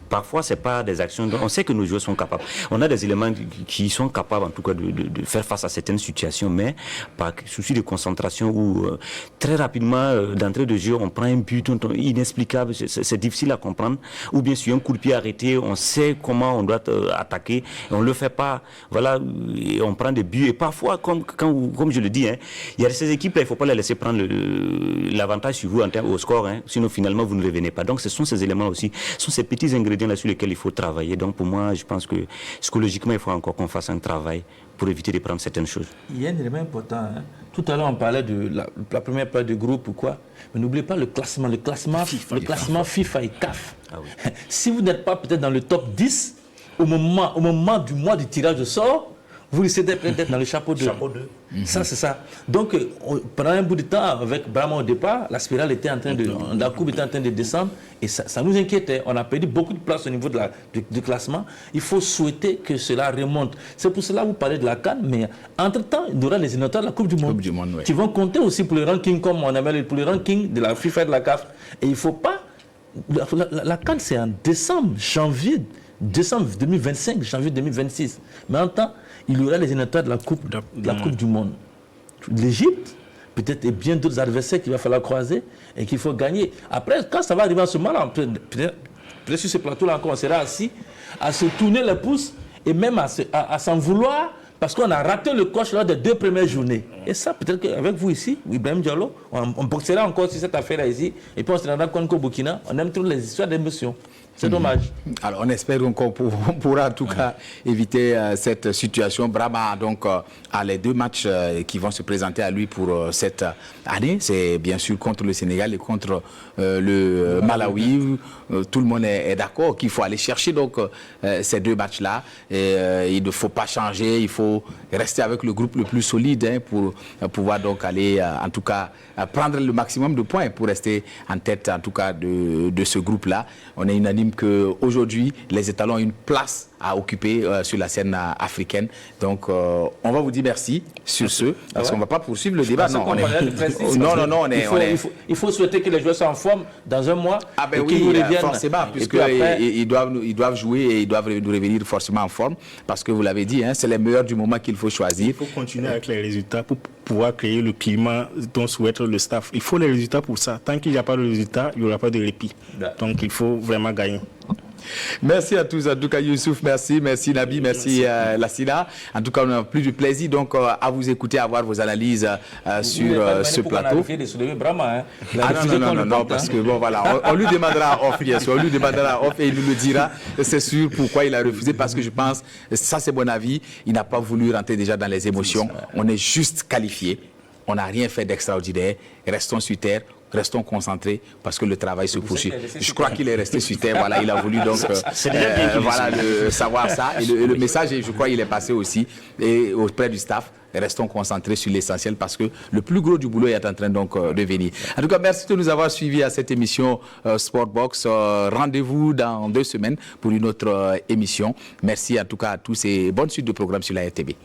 Parfois, ce n'est pas des actions dont on sait que nos joueurs sont capables. On a des éléments qui sont capables, en tout cas, de faire face à certaines situations, mais par souci de concentration où très rapidement, d'entrée de jeu, on prend un but inexplicable. C'est difficile à comprendre. Ou bien sur un coup de pied arrêté, on sait comment on doit attaquer. Et on ne le fait pas. Voilà, et on prend des buts. Et parfois, comme je le dis, il y a ces équipes-là, il ne faut pas les laisser prendre l'avantage sur vous en termes au score, sinon finalement vous ne revenez pas. Donc ce sont ces éléments aussi, ce sont ces petits ingrédients-là sur lesquels il faut travailler. Donc pour moi, je pense que psychologiquement, il faut encore qu'on fasse un travail pour éviter de prendre certaines choses. Il y a un élément important. Tout à l'heure, on parlait de la première période de groupe ou quoi. Mais n'oubliez pas le classement FIFA et CAF. Ah oui. Si vous n'êtes pas peut-être dans le top 10, au moment du mois du tirage au sort, vous risquez d'être dans le chapeau 2. Ça, c'est ça. Donc, pendant un bout de temps, avec Brahma au départ, la spirale était en train la courbe était en train de descendre et ça nous inquiétait. On a perdu beaucoup de place au niveau du classement. Il faut souhaiter que cela remonte. C'est pour cela que vous parlez de la CAN, mais entre-temps, il y aura les éliminatoires de la Coupe du Monde. Ouais. Qui vont compter aussi pour le ranking, comme on appelle pour le ranking de la FIFA et de la CAF. Et il ne faut pas... La CAN, c'est en janvier 2025, janvier 2026. Mais en temps, il y aura les éliminatoires de la Coupe du Monde. L'Égypte, peut-être, et bien d'autres adversaires qu'il va falloir croiser et qu'il faut gagner. Après, quand ça va arriver à ce moment-là, peut-être sur ce plateau-là encore, on sera assis à se tourner les pouces et même à s'en vouloir parce qu'on a raté le coche lors des 2 premières journées. Et ça, peut-être qu'avec vous ici, Ibrahim Diallo, on boxera encore sur cette affaire-là ici et puis on se rendra compte qu'au Burkina, on aime trop les histoires d'émotion. C'est dommage. Alors, on espère qu'on pourra en tout cas éviter cette situation. Brahma donc a les 2 matchs qui vont se présenter à lui pour cette année. C'est bien sûr contre le Sénégal et contre le Malawi. Tout le monde est d'accord qu'il faut aller chercher donc ces 2 matchs-là. Il ne faut pas changer. Il faut rester avec le groupe le plus solide pour pouvoir donc aller en tout cas prendre le maximum de points pour rester en tête en tout cas de ce groupe-là. On est unanime qu'aujourd'hui, les étalons ont une place à occuper sur la scène africaine. Donc, on va vous dire merci sur ce, parce qu'on ne va pas poursuivre le débat. Non, il faut souhaiter que les joueurs soient en forme dans un mois. Ah ben oui, forcément, puisqu'ils doivent jouer et ils doivent nous revenir forcément en forme, parce que vous l'avez dit, c'est les meilleurs du moment qu'il faut choisir. Il faut continuer avec les résultats pour pouvoir créer le climat dont souhaite le staff. Il faut les résultats pour ça. Tant qu'il n'y a pas de résultats, il n'y aura pas de répit. Donc, il faut vraiment gagner. Merci à tous, en tout cas Youssouf, merci Nabi, merci Lassina. En tout cas, on a plus de plaisir donc à vous écouter, à voir vos analyses sur ce plateau. Non, parce que bon voilà, on lui demandera off, bien sûr, on lui demandera off et il nous le dira, c'est sûr pourquoi il a refusé, parce que je pense, ça c'est mon avis, il n'a pas voulu rentrer déjà dans les émotions. On est juste qualifié, on n'a rien fait d'extraordinaire, restons sur terre. Restons concentrés parce que le travail se poursuit. Je crois qu'il est resté sur terre. Voilà, il a voulu donc savoir ça. Et le message, je crois, il est passé aussi et auprès du staff. Restons concentrés sur l'essentiel parce que le plus gros du boulot est en train donc de venir. En tout cas, merci de nous avoir suivis à cette émission Sportbox. Rendez-vous dans 2 semaines pour une autre émission. Merci en tout cas à tous et bonne suite de programme sur la RTV.